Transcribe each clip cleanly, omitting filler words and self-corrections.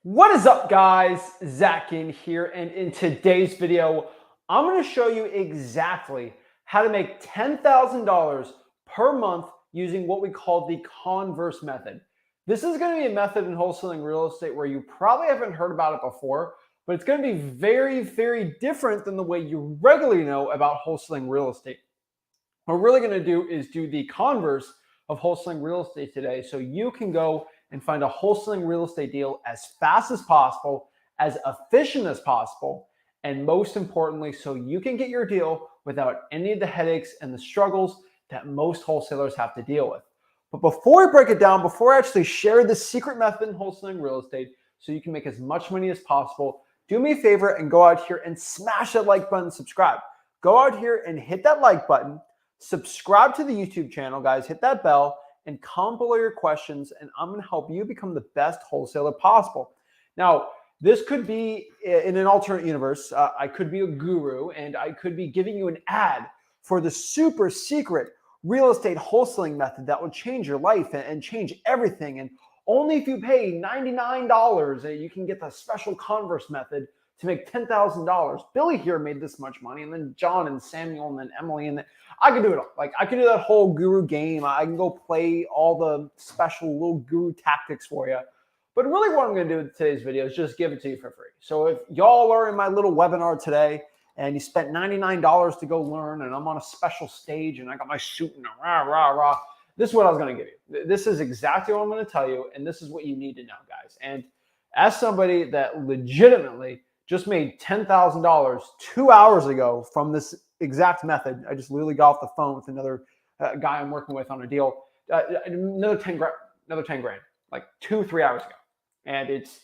What is up, guys? Zach Ginn here, and in today's video, I'm going to show you exactly how to make $10,000 per month using what we call the Converse Method. This is going to be a method in wholesaling real estate where you probably haven't heard about it before, but it's going to be very, very different than the way you regularly know about wholesaling real estate. What we're really going to do is do the converse of wholesaling real estate today, so you can go and find a wholesaling real estate deal as fast as possible, as efficient as possible, and most importantly, so you can get your deal without any of the headaches and the struggles that most wholesalers have to deal with. But before we break it down, before I actually share the secret method in wholesaling real estate so you can make as much money as possible, do me a favor and go out here and smash that like button, subscribe. Go out here and hit that like button, subscribe to the YouTube channel, guys, hit that bell, and comment below your questions, and I'm going to help you become the best wholesaler possible. Now, this could be in an alternate universe. I could be a guru, and I could be giving you an ad for the super secret real estate wholesaling method that will change your life and change everything. And only if you pay $99, you can get the special Converse method to make $10,000. Billy here made this much money, and then John and Samuel and then Emily, and then I can do it all. Like, I can do that whole guru game. I can go play all the special little guru tactics for you. But really what I'm going to do with today's video is just give it to you for free. So if y'all are in my little webinar today and you spent $99 to go learn, and I'm on a special stage and I got my suit and rah, this is what I was going to give you. This is exactly what I'm going to tell you, and this is what you need to know, guys. And as somebody that legitimately just made $10,000 2 hours ago from this exact method. I just literally got off the phone with another guy I'm working with on a deal, another 10 grand, like 2-3 hours ago. And it's,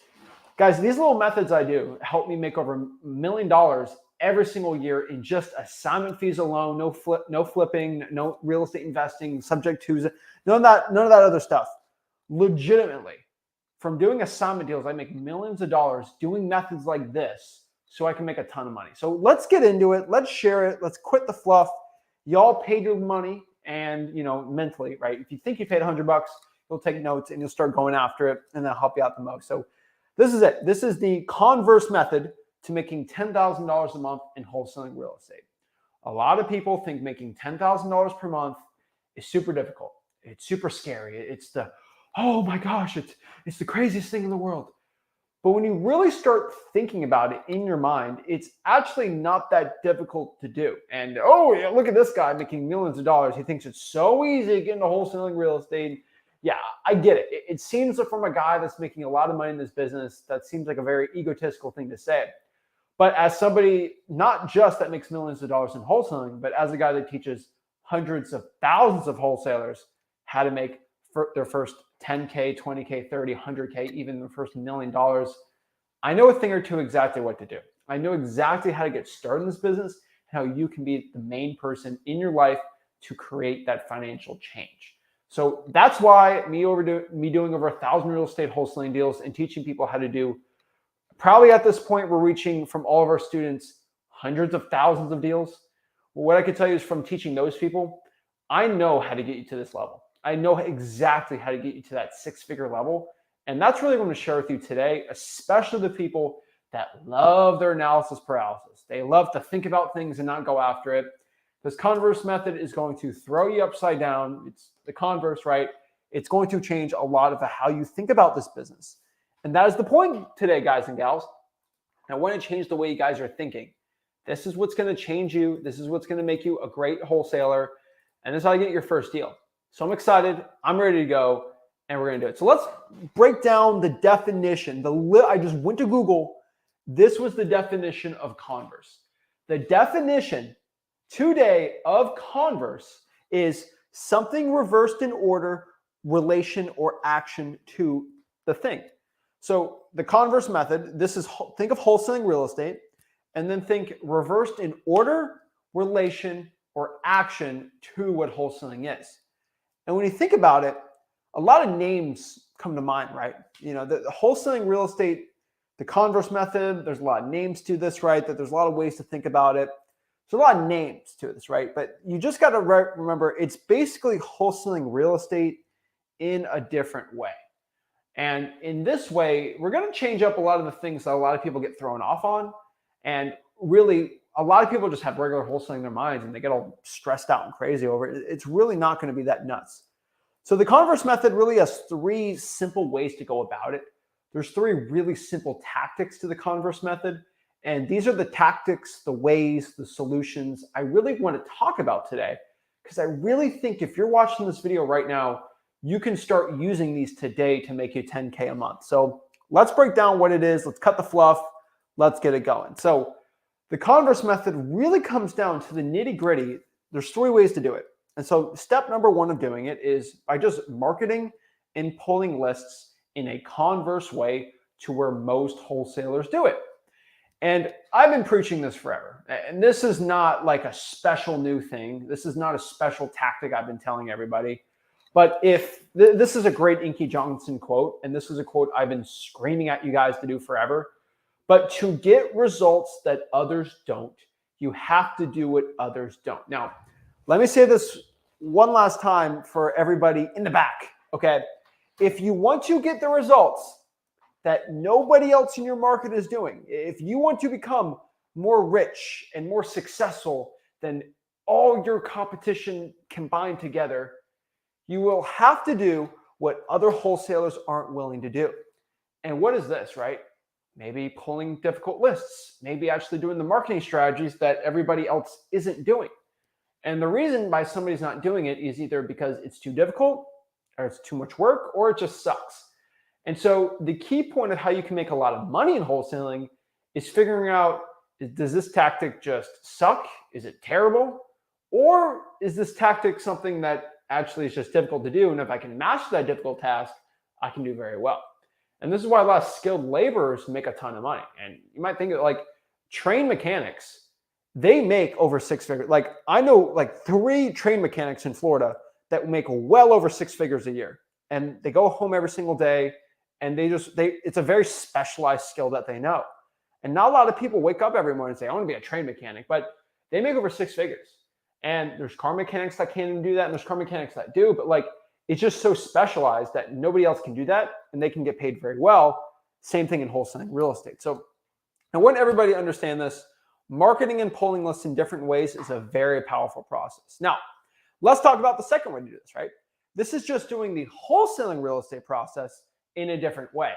guys, these little methods I do help me make over $1 million every single year in just assignment fees alone. No flipping, no real estate investing, subject to none of that other stuff. Legitimately, from doing assignment deals, I make millions of dollars doing methods like this so I can make a ton of money. So let's get into it. Let's share it. Let's quit the fluff. Y'all paid your money, and mentally, right? If you think you paid $100, you'll take notes and you'll start going after it, and that'll help you out the most. So this is it. This is the Converse method to making $10,000 a month in wholesaling real estate. A lot of people think making $10,000 per month is super difficult. It's super scary. It's the, oh my gosh, it's the craziest thing in the world. But when you really start thinking about it in your mind, it's actually not that difficult to do. And oh yeah, look at this guy making millions of dollars. He thinks it's so easy to get into wholesaling real estate. Yeah, I get it. It seems from a guy that's making a lot of money in this business, that seems like a very egotistical thing to say. But as somebody, not just that makes millions of dollars in wholesaling, but as a guy that teaches hundreds of thousands of wholesalers how to make their first 10K, 20K, 30, 100K, even the first $1 million, I know a thing or two exactly what to do. I know exactly how to get started in this business and how you can be the main person in your life to create that financial change. So that's why me doing over 1,000 real estate wholesaling deals and teaching people how to do, probably at this point, we're reaching from all of our students hundreds of thousands of deals. What I can tell you is from teaching those people, I know how to get you to this level. I know exactly how to get you to that six-figure level. And that's really what I'm going to share with you today, especially the people that love their analysis paralysis. They love to think about things and not go after it. This Converse method is going to throw you upside down. It's the converse, right? It's going to change a lot of how you think about this business. And that is the point today, guys and gals. I want to change the way you guys are thinking. This is what's going to change you. This is what's going to make you a great wholesaler. And this is how you get your first deal. So I'm excited. I'm ready to go, and we're going to do it. So let's break down the definition. I just went to Google. This was the definition of converse. The definition today of converse is something reversed in order, relation, or action to the thing. So the Converse method, this is, think of wholesaling real estate, and then think reversed in order, relation, or action to what wholesaling is. And when you think about it, a lot of names come to mind, right? The wholesaling real estate, the Converse method, there's a lot of names to this, right? That there's a lot of ways to think about it. There's a lot of names to this, right? But you just got to remember, it's basically wholesaling real estate in a different way. And in this way, we're going to change up a lot of the things that a lot of people get thrown off on. And really, a lot of people just have regular wholesaling in their minds and they get all stressed out and crazy over it. It's really not going to be that nuts. So the Converse method really has 3 simple ways to go about it. There's 3 really simple tactics to the Converse method. And these are the tactics, the ways, the solutions I really want to talk about today. Because I really think if you're watching this video right now, you can start using these today to make you 10K a month. So let's break down what it is. Let's cut the fluff. Let's get it going. So the Converse method really comes down to the nitty gritty. There's 3 ways to do it. And so step number 1 of doing it is by just marketing and pulling lists in a converse way to where most wholesalers do it. And I've been preaching this forever. And this is not like a special new thing. This is not a special tactic I've been telling everybody. But if this is a great Inky Johnson quote, and this is a quote I've been screaming at you guys to do forever. But to get results that others don't, you have to do what others don't. Now, let me say this one last time for everybody in the back, okay? If you want to get the results that nobody else in your market is doing, if you want to become more rich and more successful than all your competition combined together, you will have to do what other wholesalers aren't willing to do. And what is this, right? Maybe pulling difficult lists, maybe actually doing the marketing strategies that everybody else isn't doing. And the reason why somebody's not doing it is either because it's too difficult, or it's too much work, or it just sucks. And so the key point of how you can make a lot of money in wholesaling is figuring out, does this tactic just suck? Is it terrible? Or is this tactic something that actually is just difficult to do? And if I can master that difficult task, I can do very well. And this is why a lot of skilled laborers make a ton of money. And you might think of like trained mechanics, they make over 6 figures. Like I know like 3 trained mechanics in Florida that make well over 6 figures a year. And they go home every single day and it's a very specialized skill that they know. And not a lot of people wake up every morning and say, I want to be a trained mechanic, but they make over 6 figures. And there's car mechanics that can't even do that. And there's car mechanics that do, but like, it's just so specialized that nobody else can do that and they can get paid very well. Same thing in wholesaling real estate. So I want everybody to understand this. Marketing and pulling lists in different ways is a very powerful process. Now, let's talk about the second way to do this, right? This is just doing the wholesaling real estate process in a different way.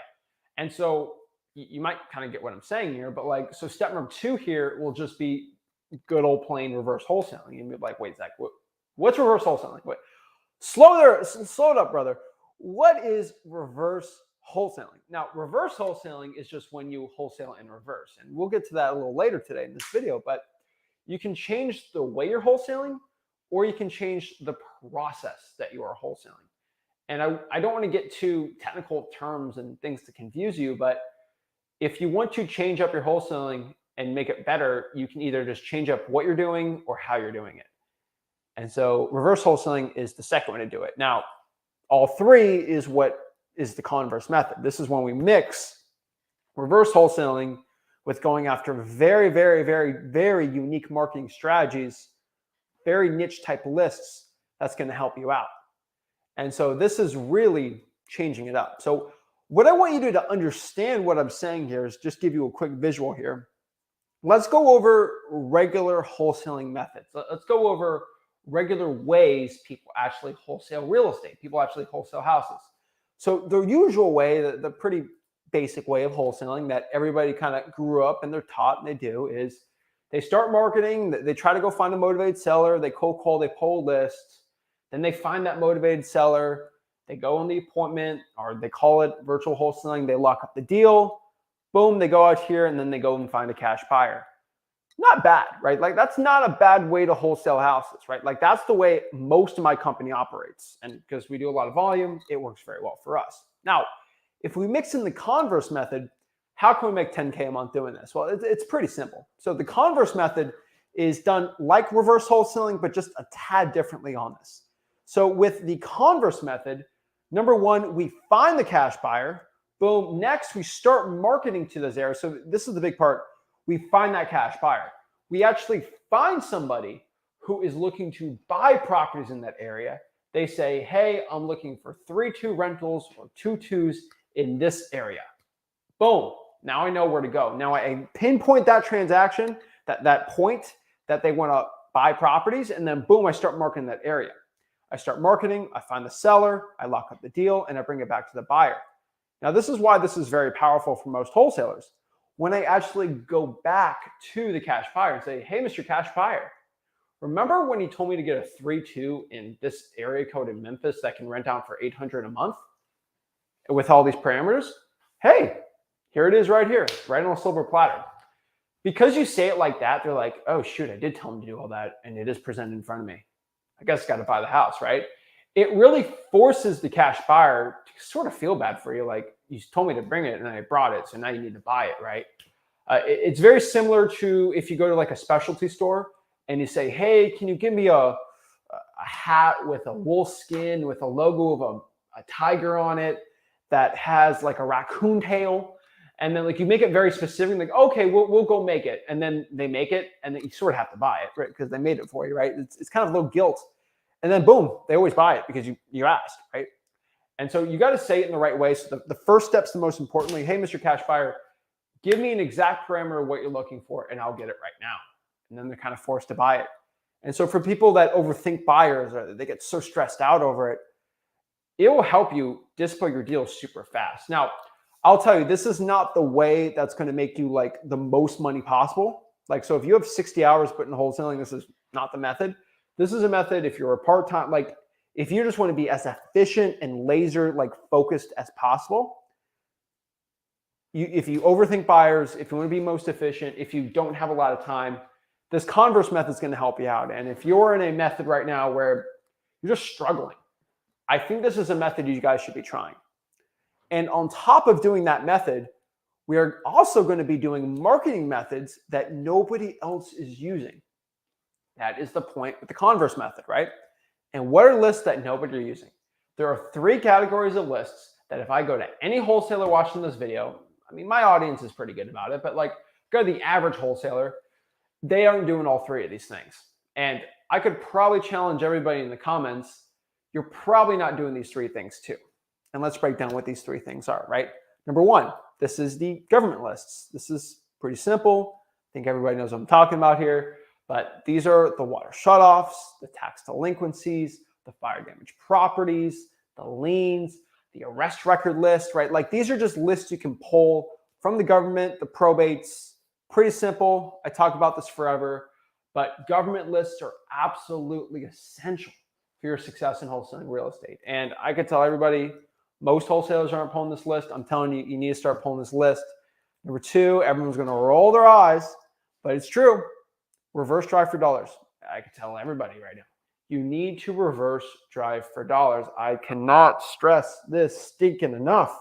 And so you might kind of get what I'm saying here, but like, so step number 2 here will just be good old plain reverse wholesaling. You'd be like, wait, Zach, what's reverse wholesaling? Wait, slow it up, brother. What is reverse wholesaling? Now, reverse wholesaling is just when you wholesale in reverse. And we'll get to that a little later today in this video, but you can change the way you're wholesaling or you can change the process that you are wholesaling. And I don't want to get too technical terms and things to confuse you, but if you want to change up your wholesaling and make it better, you can either just change up what you're doing or how you're doing it. And so reverse wholesaling is the second way to do it. Now, all 3 is what is the Converse method. This is when we mix reverse wholesaling with going after very, very, very, very unique marketing strategies, very niche type lists that's going to help you out. And so this is really changing it up. So what I want you to do to understand what I'm saying here is just give you a quick visual here. Let's go over regular wholesaling methods. Let's go over regular ways people actually wholesale real estate. People actually wholesale houses. So the usual way, the pretty basic way of wholesaling that everybody kind of grew up and they're taught and they do is they start marketing, they try to go find a motivated seller, they cold call, they pull lists, then they find that motivated seller, they go on the appointment, or they call it virtual wholesaling, they lock up the deal, boom, they go out here and then they go and find a cash buyer. Not bad, right? Like that's not a bad way to wholesale houses, right? Like that's the way most of my company operates. And because we do a lot of volume, it works very well for us. Now, if we mix in the Converse method, how can we make 10K a month doing this? Well, it's pretty simple. So the Converse method is done like reverse wholesaling, but just a tad differently on this. So with the Converse method, number 1, we find the cash buyer. Boom. Next, we start marketing to those areas. So this is the big part. We find that cash buyer. We actually find somebody who is looking to buy properties in that area. They say, hey, I'm looking for 3 2 rentals or 2 2s in this area. Boom. Now I know where to go. Now I pinpoint that transaction, that point that they want to buy properties, and then boom, I start marketing that area. I start marketing, I find the seller, I lock up the deal, and I bring it back to the buyer. Now, this is why this is very powerful for most wholesalers. When I actually go back to the cash buyer and say, hey, Mr. Cash Buyer, remember when you told me to get a 3-2 in this area code in Memphis that can rent out for $800 a month with all these parameters? Hey, here it is right here, right on a silver platter. Because you say it like that, they're like, oh, shoot, I did tell them to do all that, and it is presented in front of me. I guess I got to buy the house, right? It really forces the cash buyer to sort of feel bad for you. Like, you told me to bring it and I brought it, so now you need to buy it, right? It's very similar to if you go to like a specialty store and you say, hey, can you give me a hat with a wolf skin with a logo of a tiger on it that has like a raccoon tail? And then like you make it very specific, like, okay, we'll go make it. And then they make it and then you sort of have to buy it, right? Because they made it for you, right? It's kind of a little guilt. And then boom, they always buy it because you asked, right? And so you got to say it in the right way. So the first step's the most importantly, hey, Mr. Cash Buyer, give me an exact parameter of what you're looking for and I'll get it right now. And then they're kind of forced to buy it. And so for people that overthink buyers or they get so stressed out over it, it will help you display your deals super fast. Now, I'll tell you, this is not the way that's going to make you like the most money possible. Like, so if you have 60 hours put in wholesaling, this is not the method. This is a method if you're a part-time, like if you just want to be as efficient and laser like focused as possible. If you overthink buyers, if you want to be most efficient, if you don't have a lot of time, this Converse method is going to help you out. And if you're in a method right now where you're just struggling, I think this is a method you guys should be trying. And on top of doing that method, we are also going to be doing marketing methods that nobody else is using. That is the point with the Converse method, right? And what are lists that nobody is using? There are 3 categories of lists that if I go to any wholesaler watching this video, I mean, my audience is pretty good about it, but like go to the average wholesaler, they aren't doing all 3 of these things. And I could probably challenge everybody in the comments, you're probably not doing these 3 things too. And let's break down what these 3 things are, right? Number 1, this is the government lists. This is pretty simple. I think everybody knows what I'm talking about here. But these are the water shutoffs, the tax delinquencies, the fire damage properties, the liens, the arrest record list, right? Like these are just lists you can pull from the government, the probates. Pretty simple. I talk about this forever, but government lists are absolutely essential for your success in wholesaling real estate. And I could tell everybody, most wholesalers aren't pulling this list. I'm telling you, you need to start pulling this list. Number 2, everyone's going to roll their eyes, but it's true. Reverse drive for dollars. I can tell everybody right now. You need to reverse drive for dollars. I cannot stress this stinking enough.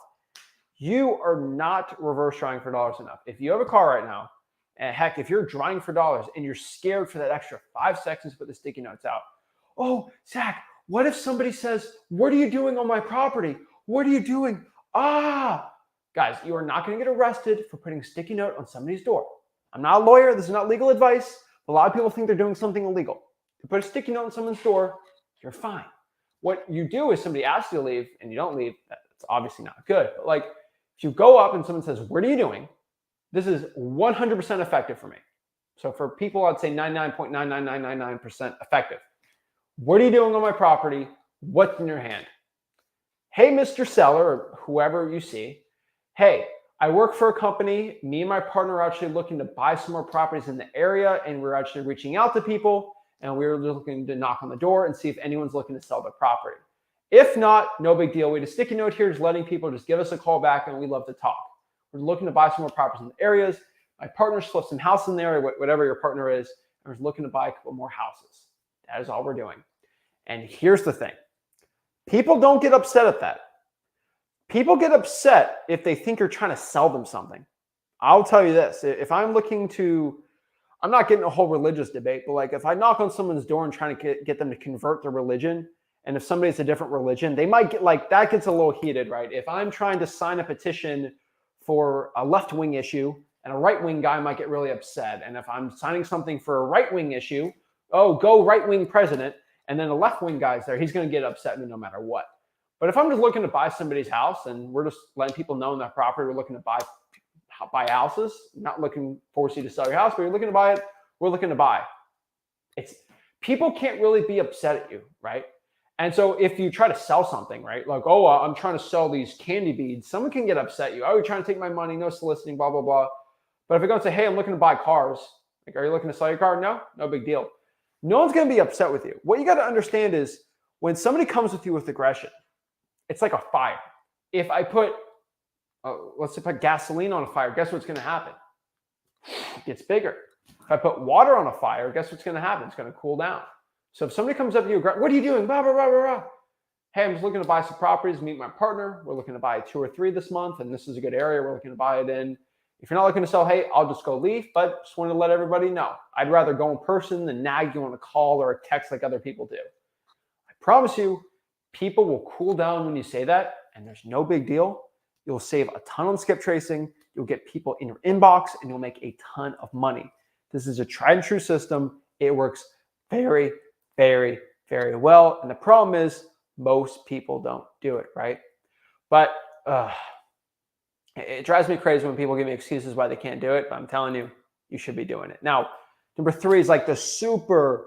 You are not reverse driving for dollars enough. If you have a car right now, and heck, if you're driving for dollars and you're scared for that extra 5 seconds to put the sticky notes out. Oh, Zach, what if somebody says, what are you doing on my property? What are you doing? Guys, you are not going to get arrested for putting a sticky note on somebody's door. I'm not a lawyer. This is not legal advice. A lot of people think they're doing something illegal. You put a sticky note on someone's door, you're fine. What you do is somebody asks you to leave and you don't leave. That's obviously not good. But like if you go up and someone says, what are you doing? This is 100% effective for me. So for people, I'd say 99.99999% effective. What are you doing on my property? What's in your hand? Hey, Mr. Seller, or whoever you see. Hey, I work for a company. Me and my partner are actually looking to buy some more properties in the area, and we're actually reaching out to people, and we're looking to knock on the door and see if anyone's looking to sell their property. If not, no big deal. We had a sticky note here just letting people just give us a call back, and we love to talk. We're looking to buy some more properties in the areas. My partner's flipped some house in there, whatever your partner is, and we're looking to buy a couple more houses. That is all we're doing. And here's the thing. People don't get upset at that. People get upset if they think you're trying to sell them something. I'll tell you this. If I'm looking to, I'm not getting a whole religious debate, but like if I knock on someone's door and trying to get them to convert their religion, and if somebody's a different religion, they might get like, that gets a little heated, right? If I'm trying to sign a petition for a left-wing issue and a right-wing guy might get really upset. And if I'm signing something for a right-wing issue, oh, go right-wing president, and then a left-wing guy's there, he's going to get upset at me no matter what. But if I'm just looking to buy somebody's house and we're just letting people know in that property we're looking to buy houses, not looking to force you to sell your house, but you're looking to buy it, we're looking to buy. It's people can't really be upset at you, right? And so if you try to sell something, right, like, oh, I'm trying to sell these candy beads, someone can get upset at you. Oh, you're trying to take my money, no soliciting, blah, blah, blah. But if I go and say, hey, I'm looking to buy cars, like, are you looking to sell your car? No, no big deal. No one's going to be upset with you. What you got to understand is when somebody comes with you with aggression, it's like a fire. If I put, let's say, put gasoline on a fire, guess what's going to happen? It gets bigger. If I put water on a fire, guess what's going to happen? It's going to cool down. So if somebody comes up to you, what are you doing? Blah, blah, blah, blah, blah. Hey, I'm just looking to buy some properties, meet my partner. We're looking to buy 2 or 3 this month, and this is a good area we're looking to buy it in. If you're not looking to sell, hey, I'll just go leave, but just wanted to let everybody know. I'd rather go in person than nag you on a call or a text like other people do. I promise you, people will cool down when you say that, and there's no big deal. You'll save a ton on skip tracing. You'll get people in your inbox, and you'll make a ton of money. This is a tried and true system. It works very, very, very well. And the problem is most people don't do it, right? But it drives me crazy when people give me excuses why they can't do it. But I'm telling you, you should be doing it. Now, number 3 is like the super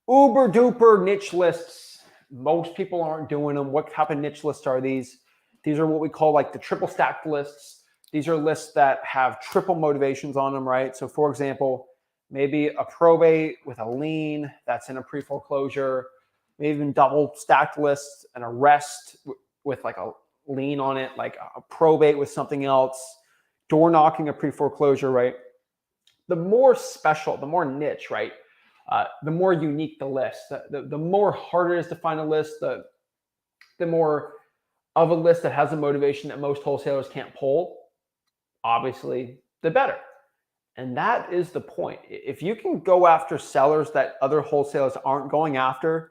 uber duper niche lists. Most people aren't doing them. What type of niche lists are these? These are what we call like the triple stacked lists. These are lists that have triple motivations on them, right? So for example, maybe a probate with a lien that's in a pre-foreclosure, maybe even double stacked lists, an arrest with like a lien on it, like a probate with something else, door knocking, a pre-foreclosure, right? The more special, the more niche, right? The more unique the list, the more harder it is to find a list, the more of a list that has a motivation that most wholesalers can't pull, obviously, the better. And that is the point. If you can go after sellers that other wholesalers aren't going after,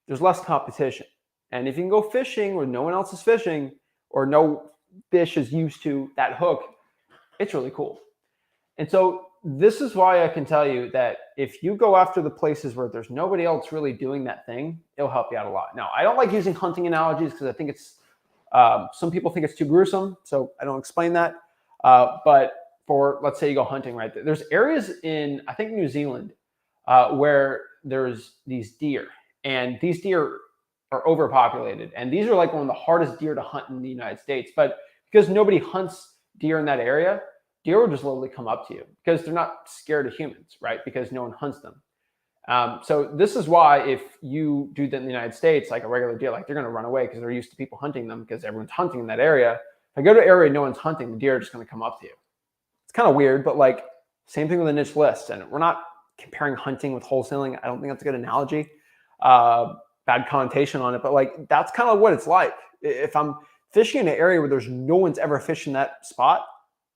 there's less competition. And if you can go fishing where no one else is fishing or no fish is used to that hook, it's really cool. And so this is why I can tell you that if you go after the places where there's nobody else really doing that thing, it'll help you out a lot. Now, I don't like using hunting analogies because I think it's, some people think it's too gruesome, so I don't explain that. But for, let's say you go hunting, right? There's areas in, I think, New Zealand where there's these deer, and these deer are overpopulated. And these are like one of the hardest deer to hunt in the United States. But because nobody hunts deer in that area, deer will just literally come up to you because they're not scared of humans, right? Because no one hunts them. So this is why if you do that in the United States, like a regular deer, like they're going to run away because they're used to people hunting them because everyone's hunting in that area. If I go to an area no one's hunting, the deer are just going to come up to you. It's kind of weird, but like same thing with a niche list. And we're not comparing hunting with wholesaling. I don't think that's a good analogy. Bad connotation on it, but like that's kind of what it's like. If I'm fishing in an area where there's no one's ever fishing that spot,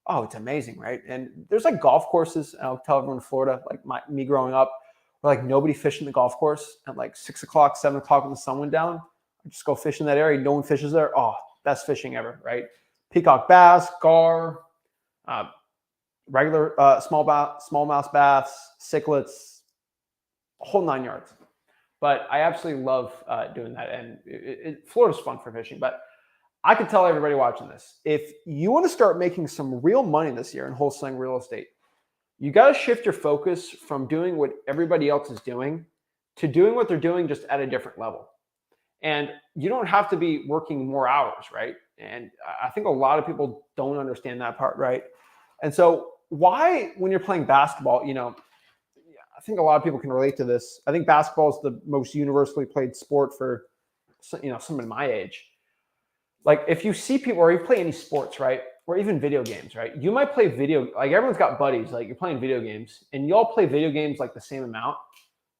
oh, it's amazing, right? And there's like golf courses, and I'll tell everyone in Florida, like me growing up, where like nobody fishing the golf course at like 6 o'clock, 7 o'clock when the sun went down. I just go fish in that area. No one fishes there. Oh, best fishing ever, right? Peacock bass, gar, regular smallmouth bass, cichlids, a whole 9 yards. But I absolutely love doing that. And Florida's fun for fishing. But I can tell everybody watching this, if you want to start making some real money this year in wholesaling real estate, you got to shift your focus from doing what everybody else is doing to doing what they're doing just at a different level. And you don't have to be working more hours, right? And I think a lot of people don't understand that part, right? And so why, when you're playing basketball, you know, I think a lot of people can relate to this. I think basketball is the most universally played sport for, you know, someone my age. Like if you see people, or you play any sports, right? Or even video games, right? You might play like everyone's got buddies, like you're playing video games and you all play video games like the same amount.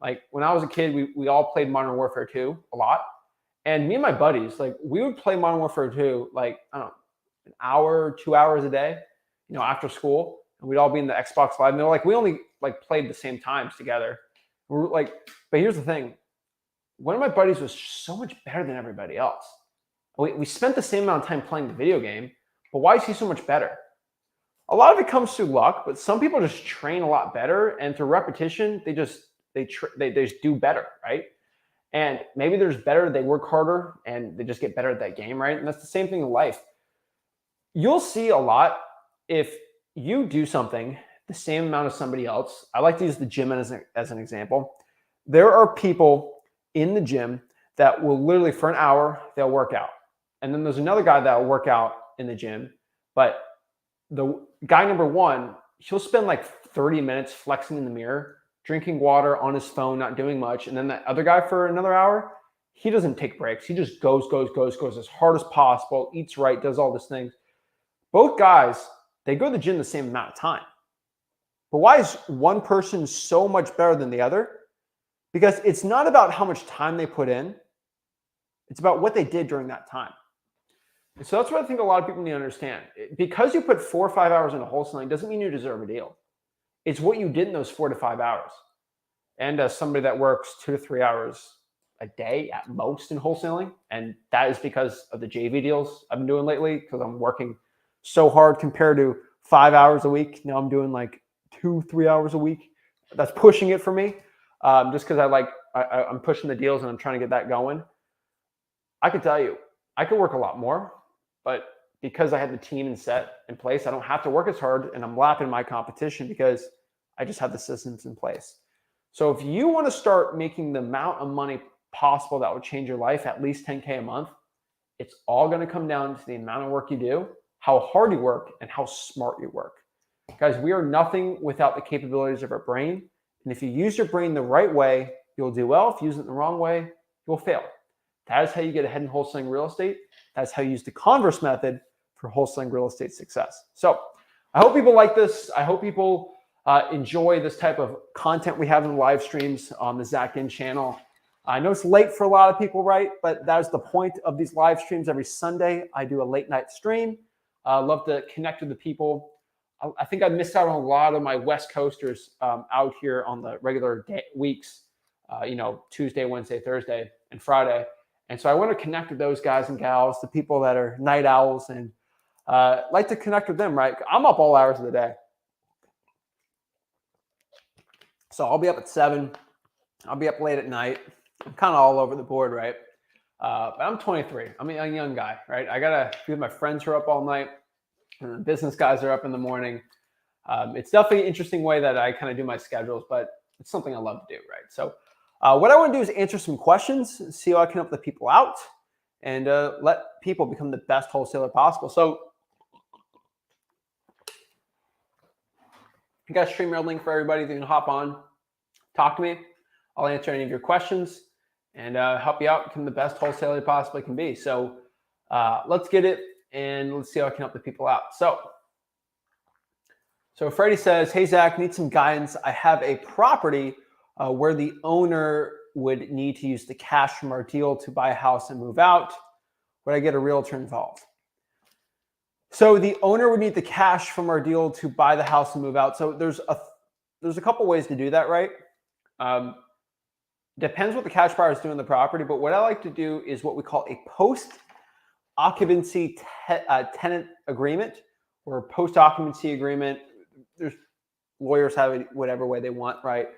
Like when I was a kid, we all played Modern Warfare 2 a lot. And me and my buddies, like we would play Modern Warfare 2, like, I don't know, an hour, 2 hours a day, you know, after school. And we'd all be in the Xbox Live. And they're like, we only like played the same times together. We're like, but here's the thing. One of my buddies was so much better than everybody else. We spent the same amount of time playing the video game, but why is he so much better? A lot of it comes through luck, but some people just train a lot better, and through repetition, they just do better, right? And maybe there's better, they work harder and they just get better at that game, right? And that's the same thing in life. You'll see a lot if you do something the same amount as somebody else. I like to use the gym as an example. There are people in the gym that will literally for an hour, they'll work out. And then there's another guy that will work out in the gym. But the guy number one, he'll spend like 30 minutes flexing in the mirror, drinking water on his phone, not doing much. And then that other guy for another hour, he doesn't take breaks. He just goes as hard as possible, eats right, does all these things. Both guys, they go to the gym the same amount of time. But why is one person so much better than the other? Because it's not about how much time they put in. It's about what they did during that time. And so that's what I think a lot of people need to understand. Because you put 4 or 5 hours into wholesaling doesn't mean you deserve a deal. It's what you did in those 4 to 5 hours. And as somebody that works 2 to 3 hours a day at most in wholesaling, and that is because of the JV deals I've been doing lately, because I'm working so hard compared to 5 hours a week. Now I'm doing like 2-3 hours a week. That's pushing it for me, just because I'm pushing the deals and I'm trying to get that going. I can tell you, I could work a lot more, but because I had the team and set in place, I don't have to work as hard, and I'm lapping my competition because I just have the systems in place. So if you want to start making the amount of money possible that would change your life, at least 10K a month, it's all going to come down to the amount of work you do, how hard you work, and how smart you work. Guys, we are nothing without the capabilities of our brain. And if you use your brain the right way, you'll do well. If you use it the wrong way, you'll fail. That is how you get ahead in wholesaling real estate. That's how you use the Converse method for wholesaling real estate success. So I hope people like this. I hope people enjoy this type of content we have in the live streams on the Zach Ginn channel. I know it's late for a lot of people, right? But that is the point of these live streams. Every Sunday, I do a late night stream. I love to connect with the people. I think I missed out on a lot of my West Coasters out here on the regular weeks, Tuesday, Wednesday, Thursday, and Friday. And so I want to connect with those guys and gals, the people that are night owls, and like to connect with them, right? I'm up all hours of the day. So I'll be up at 7. I'll be up late at night. I'm kind of all over the board, right? But I'm 23. I'm a young guy, right? I got to be with my friends who are up all night. And the business guys are up in the morning. It's definitely an interesting way that I kind of do my schedules, but it's something I love to do, right? So what I want to do is answer some questions, see how I can help the people out, and let people become the best wholesaler possible. So I got a StreamYard link for everybody. You can hop on, talk to me. I'll answer any of your questions and help you out, become the best wholesaler you possibly can be. So let's get it, and let's see how I can help the people out. So Freddie says, hey, Zach, need some guidance. I have a property where the owner would need to use the cash from our deal to buy a house and move out. Would I get a realtor involved? So the owner would need the cash from our deal to buy the house and move out. So there's a couple ways to do that, right? Depends what the cash buyer is doing the property, but what I like to do is what we call a post-occupancy tenant agreement or post-occupancy agreement. There's lawyers have it whatever way they want, right?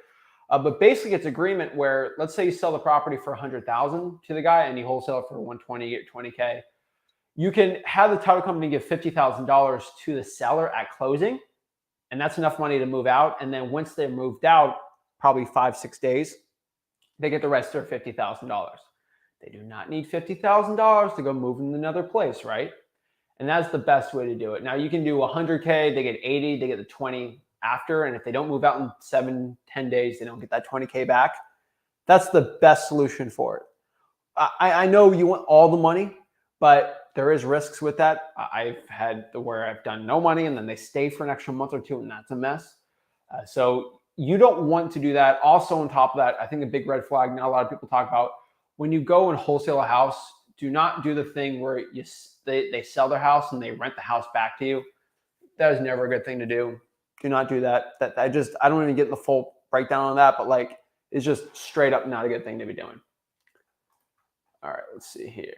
But basically it's agreement where, let's say you sell the property for $100,000 to the guy and you wholesale it for $120 or $20K. You can have the title company give $50,000 to the seller at closing, and that's enough money to move out. And then once they're moved out, probably 5-6 days, they get the rest of their $50,000. They do not need $50,000 to go move in another place, right? And that's the best way to do it. Now you can do 100K, they get 80, they get the 20 after. And if they don't move out in 7-10 days, they don't get that 20K back. That's the best solution for it. I know you want all the money, but there is risks with that. I've had where I've done no money and then they stay for an extra month or two, and that's a mess. So you don't want to do that. Also on top of that, I think a big red flag, not a lot of people talk about, when you go and wholesale a house, do not do the thing where they sell their house and they rent the house back to you. That is never a good thing to do. Do not do that. I don't even get the full breakdown on that, but like, it's just straight up not a good thing to be doing. All right, let's see here.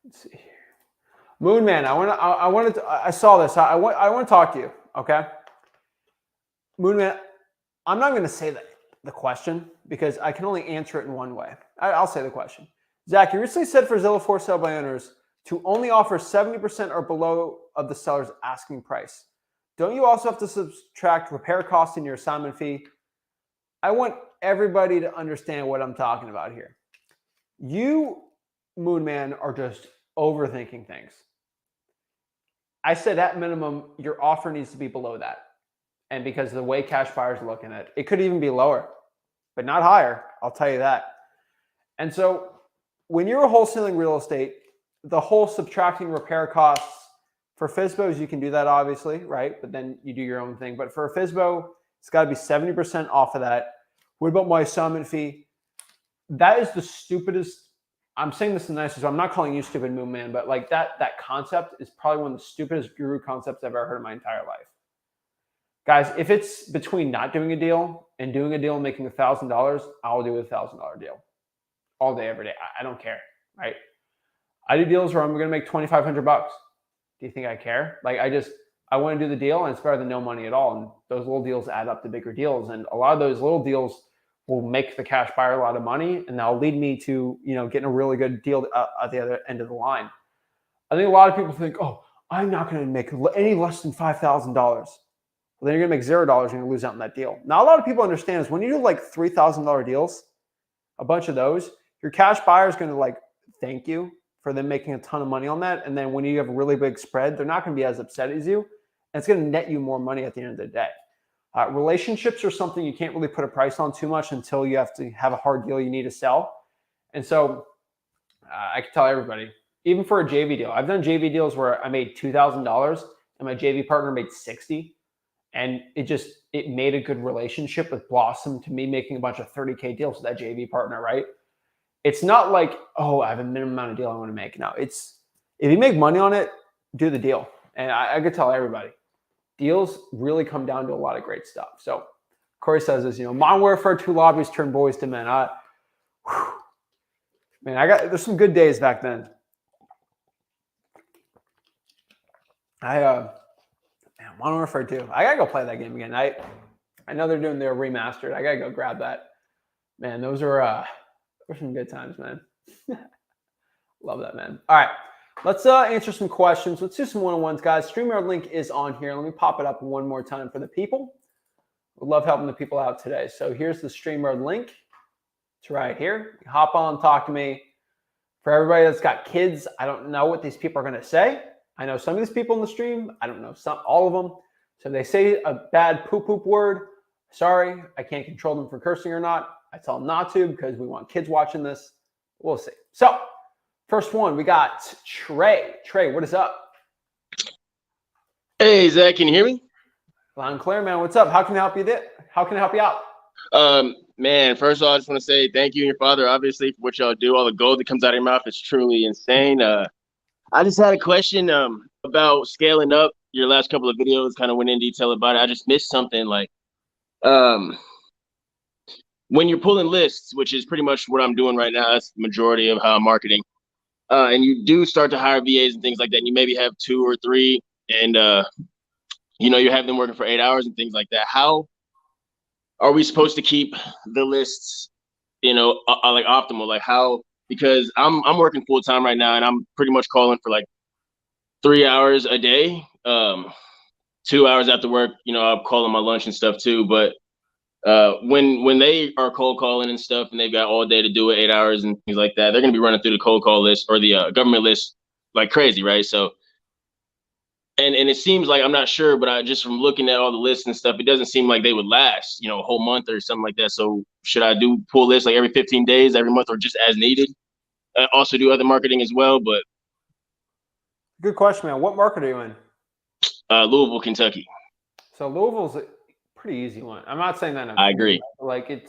Let's see here. Moon Man, I saw this. I want to talk to you. Okay. Moonman, I'm not going to say the question because I can only answer it in one way. I'll say the question. Zach, you recently said for Zillow for sale by owners to only offer 70% or below of the seller's asking price. Don't you also have to subtract repair costs in your assignment fee? I want everybody to understand what I'm talking about here. You, Moonman, are just overthinking things. I said at minimum, your offer needs to be below that. And because of the way cash buyers are looking at it, it could even be lower, but not higher. I'll tell you that. And so when you're wholesaling real estate, the whole subtracting repair costs for FSBOs, you can do that obviously, right? But then you do your own thing. But for a FSBO, it's got to be 70% off of that. What about my assignment fee? That is the stupidest. I'm saying this in the nicest way. I'm not calling you stupid, Moonman, but like that concept is probably one of the stupidest guru concepts I've ever heard in my entire life. Guys, if it's between not doing a deal and doing a deal and making $1,000, I'll do a $1,000 deal all day, every day. I don't care, right? I do deals where I'm going to make $2,500. Do you think I care? Like I want to do the deal, and it's better than no money at all. And those little deals add up to bigger deals. And a lot of those little deals will make the cash buyer a lot of money, and that'll lead me to, getting a really good deal at the other end of the line. I think a lot of people think, oh, I'm not going to make any less than $5,000. Well, then you're going to make $0 and you're going to lose out on that deal. Now, a lot of people understand is when you do like $3,000 deals, a bunch of those, your cash buyer is going to like thank you for them making a ton of money on that. And then when you have a really big spread, they're not going to be as upset as you. And it's going to net you more money at the end of the day. Relationships are something you can't really put a price on too much until you have to have a hard deal you need to sell. And so I can tell everybody, even for a JV deal, I've done JV deals where I made $2,000 and my JV partner made $60,000. And it made a good relationship with blossom to me making a bunch of $30K deals with that JV partner, right? It's not like, oh, I have a minimum amount of deal I want to make. No, it's if you make money on it, do the deal. And I could tell everybody, deals really come down to a lot of great stuff. So Corey says this, Modern Warfare 2 lobbies turn boys to men. There's some good days back then. Modern Warfare 2. I gotta go play that game again. I know they're doing their remastered. I gotta go grab that. Man, those are some good times, man. Love that, man. All right, let's answer some questions. Let's do some one-on-ones, guys. StreamYard link is on here. Let me pop it up one more time for the people. We love helping the people out today. So here's the StreamYard link. It's right here. Hop on, talk to me. For everybody that's got kids, I don't know what these people are gonna say. I know some of these people in the stream. I don't know all of them. So if they say a bad poop word, sorry, I can't control them for cursing or not. I tell them not to because we want kids watching this. We'll see. So first one, we got Trey. Trey, what is up? Hey, Zach, can you hear me? Loud and clear, man. What's up? How can I help you? How can I help you out? Man, first of all, I just want to say thank you and your father, obviously, for what y'all do. All the gold that comes out of your mouth is truly insane. I just had a question about scaling up. Your last couple of videos kind of went in detail about it. I just missed something like when you're pulling lists, which is pretty much what I'm doing right now. That's the majority of how I'm marketing. And you do start to hire VAs and things like that. And you maybe have 2 or 3 and, you have them working for 8 hours and things like that. How are we supposed to keep the lists, like optimal? Like how? Because I'm working full time right now, and I'm pretty much calling for like 3 hours a day. 2 hours after work, I'll call on my lunch and stuff too. But when they are cold calling and stuff, and they've got all day to do it, 8 hours and things like that, they're gonna be running through the cold call list or the government list like crazy, right? So, and it seems like, I'm not sure, but just from looking at all the lists and stuff, it doesn't seem like they would last, a whole month or something like that. So should I do pull lists like every 15 days, every month, or just as needed? Also do other marketing as well, but. Good question, man. What market are you in? Louisville, Kentucky. So Louisville's a pretty easy one. I'm not saying that. I agree. Like you're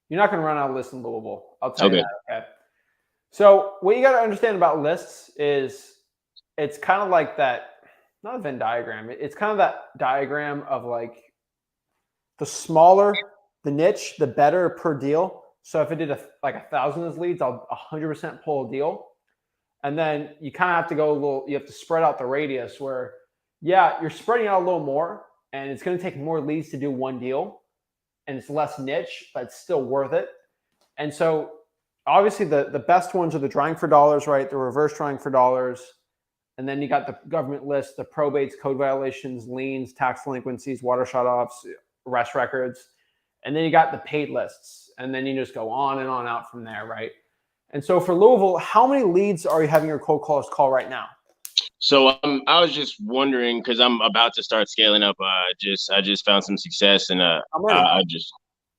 not going to run out of lists in Louisville. I'll tell you that. Okay. So what you got to understand about lists is it's kind of like that, not a Venn diagram. It's kind of that diagram of like the smaller the niche, the better per deal. So if I did like 1,000 of leads, I'll 100% pull a deal. And then you kind of have to go you have to spread out the radius where, yeah, you're spreading out a little more and it's going to take more leads to do one deal, and it's less niche, but it's still worth it. And so obviously the best ones are the drawing for dollars, right? The reverse drawing for dollars. And then you got the government list, the probates, code violations, liens, tax delinquencies, water shutoffs, arrest records. And then you got the paid lists. And then you just go on and on out from there, right? And so for Louisville, how many leads are you having your cold callers call right now? So I was just wondering, because I'm about to start scaling up. I just found some success, and I just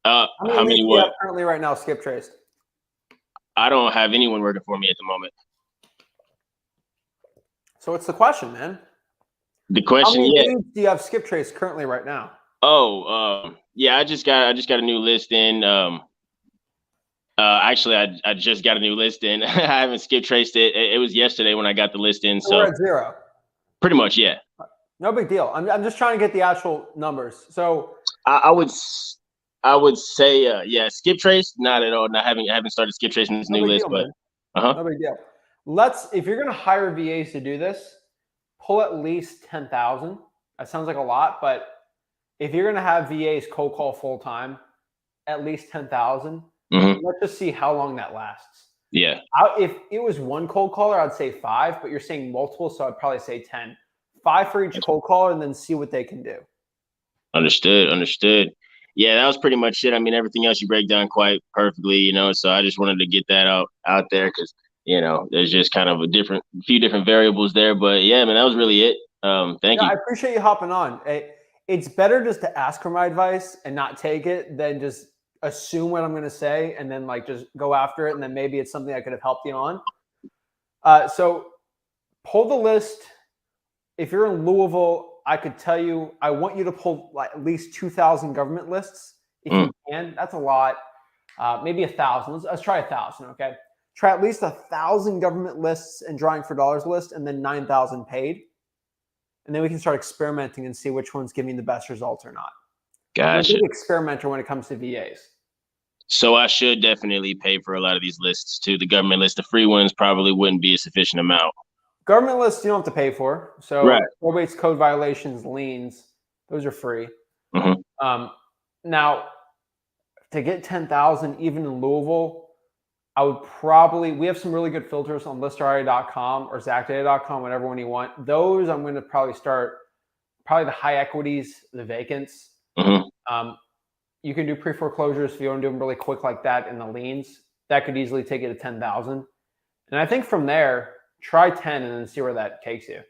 how many leads do you have currently right now, skip traced? I don't have anyone working for me at the moment. So what's the question, man? The question, how many leads do you have skip traced currently right now? Oh, yeah, I just got a new list in. Actually, I just got a new list in. I haven't skip traced it. It was yesterday when I got the list in. So we're at 0. Pretty much, yeah. No big deal. I'm just trying to get the actual numbers. So I would say yeah, skip trace, not at all. I haven't started skip tracing this new list, but no big deal. If you're gonna hire VAs to do this, pull at least 10,000. That sounds like a lot, but if you're gonna have VAs cold call full time, at least 10,000. Let's just see how long that lasts. Yeah. If it was one cold caller, I'd say 5, but you're saying multiple, so I'd probably say 10. 5 for each cold caller, and then see what they can do. Understood. Yeah, that was pretty much it. I mean, everything else you break down quite perfectly, you know. So I just wanted to get that out there because, you know, there's just kind of few different variables there. But yeah, man, that was really it. Thank you. I appreciate you hopping on. It's better just to ask for my advice and not take it than just assume what I'm going to say and then like just go after it, and then maybe it's something I could have helped you on. So pull the list. If you're in Louisville, I could tell you, I want you to pull like at least 2,000 government lists if you can. That's a lot. Maybe 1,000. Let's try 1,000. Okay. Try at least 1,000 government lists and drawing for dollars list, and then 9,000 paid. And then we can start experimenting and see which one's giving the best results or not. Gotcha. I'm a big experimenter when it comes to VAs. So I should definitely pay for a lot of these lists too. The government list, the free ones probably wouldn't be a sufficient amount. Government lists you don't have to pay for. So right. Probates, code violations, liens, those are free. Now, to get 10,000 even in Louisville, we have some really good filters on listria.com or zachdata.com, whatever one you want. Those I'm going to probably start the high equities, the vacants. You can do pre-foreclosures if you want to do them really quick like that, in the liens. That could easily take you to 10,000. And I think from there, try 10 and then see where that takes you.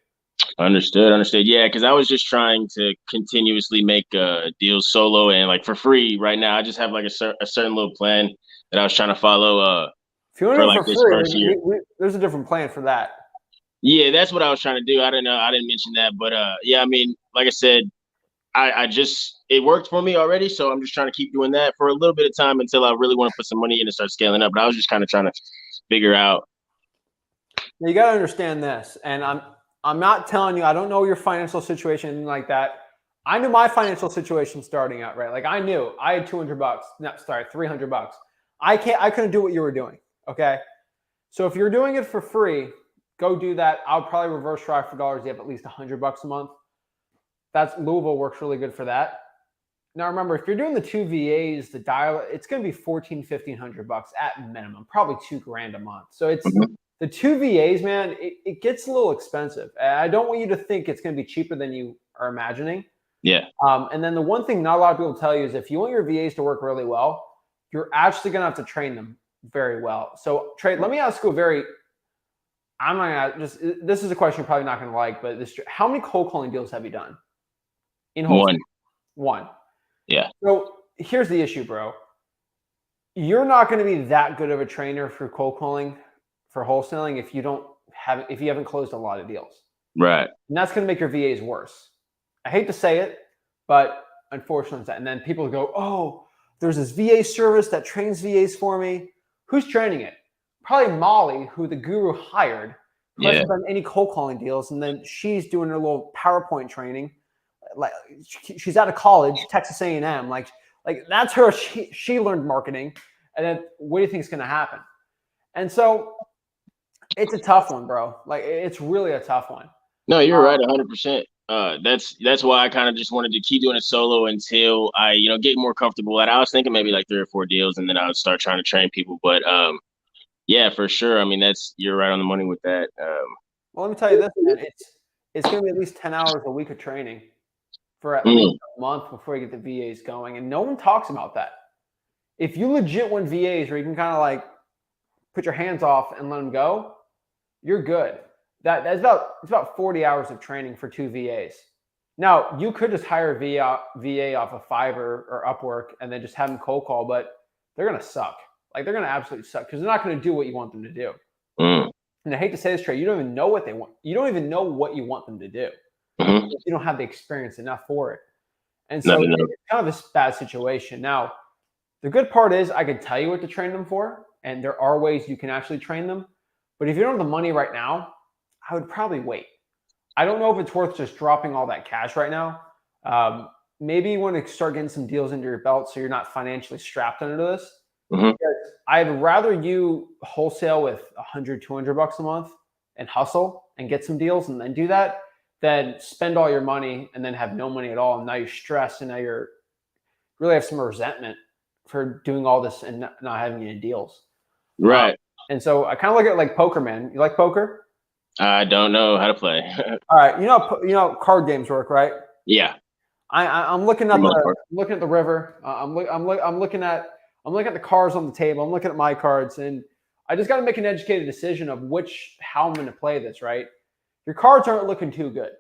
Understood. Yeah, because I was just trying to continuously make deals solo and like for free right now. I just have like a certain little plan that I was trying to follow if you want for like this free, first year. There's a different plan for that. Yeah, that's what I was trying to do. I didn't mention that, but yeah, I mean, like I said, it worked for me already, so I'm just trying to keep doing that for a little bit of time until I really want to put some money in and start scaling up. But I was just kind of trying to figure out. Now you got to understand this, and I'm not telling you, I don't know your financial situation like that. I knew my financial situation starting out, right? Like I knew I had $200. No, sorry, $300. I couldn't do what you were doing. Okay. So if you're doing it for free, go do that. I'll probably reverse drive for dollars. You have at least $100 a month. Louisville works really good for that. Now remember, if you're doing the 2 VAs, the dial, it's going to be $1,400-$1,500 at minimum, probably $2,000 a month. So it's the 2 VAs, man, it gets a little expensive. I don't want you to think it's going to be cheaper than you are imagining. Yeah. And then the one thing not a lot of people tell you is if you want your VAs to work really well, you're actually going to have to train them very well. So Trey, let me ask you this is a question you're probably not going to like, but how many cold calling deals have you done? In wholesale? One. Yeah. So here's the issue, bro. You're not going to be that good of a trainer for cold calling, for wholesaling, if you haven't closed a lot of deals. Right. And that's going to make your VAs worse. I hate to say it, but unfortunately it's that. And then people go, oh, there's this VA service that trains VAs for me. Who's training it? Probably Molly, who the guru hired, who hasn't done any cold calling deals. And then she's doing her little PowerPoint training. Like she's out of college, Texas A&M. Like that's her. She learned marketing. And then what do you think is going to happen? And so it's a tough one, bro. Like it's really a tough one. No, you're right, 100%. That's why I kind of just wanted to keep doing it solo until I, get more comfortable. And I was thinking maybe like 3 or 4 deals, and then I would start trying to train people. But yeah, for sure. I mean, you're right on the money with that. Well, let me tell you this, man. It's going to be at least 10 hours a week of training for at least mm, a month before you get the VAs going, and no one talks about that. If you legit win VAs where you can kind of like put your hands off and let them go, you're good. It's about 40 hours of training for 2 VAs. Now, you could just hire a VA off of Fiverr or Upwork and then just have them cold call, but they're going to suck. Like, they're going to absolutely suck because they're not going to do what you want them to do. mm, And I hate to say this, Trey, you don't even know what they want. You don't even know what you want them to do. mm-hmm. You don't have the experience enough for it. And No, so no, no. it's kind of a bad situation. Now, the good part is I can tell you what to train them for, and there are ways you can actually train them. But if you don't have the money right now, I would probably wait. I don't know if it's worth just dropping all that cash right now. Maybe you want to start getting some deals into your belt so you're not financially strapped under this. Mm-hmm. I'd rather you wholesale with $100, $200 a month and hustle and get some deals and then do that than spend all your money and then have no money at all. And now you're stressed and now you're really have some resentment for doing all this and not having any deals. Right. And so I kind of look at it like poker, man. You like poker? I don't know how to play. All right, you know card games work, right? Yeah. I'm looking at the river. I'm looking at the cards on the table. I'm looking at my cards, and I just got to make an educated decision of how I'm going to play this. Right, your cards aren't looking too good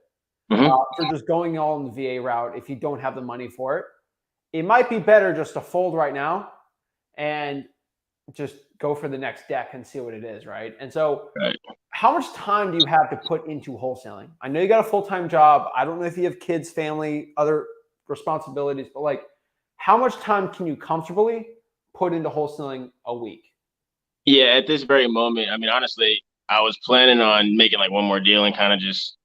Mm-hmm. for just going all in the VA route. If you don't have the money for it, it might be better just to fold right now and just go for the next deck and see what it is. Right, and so. Right. How much time do you have to put into wholesaling? I know you got a full-time job. I don't know if you have kids, family, other responsibilities, but like how much time can you comfortably put into wholesaling a week? Yeah, at this very moment, I mean, honestly, I was planning on making like one more deal and kind of just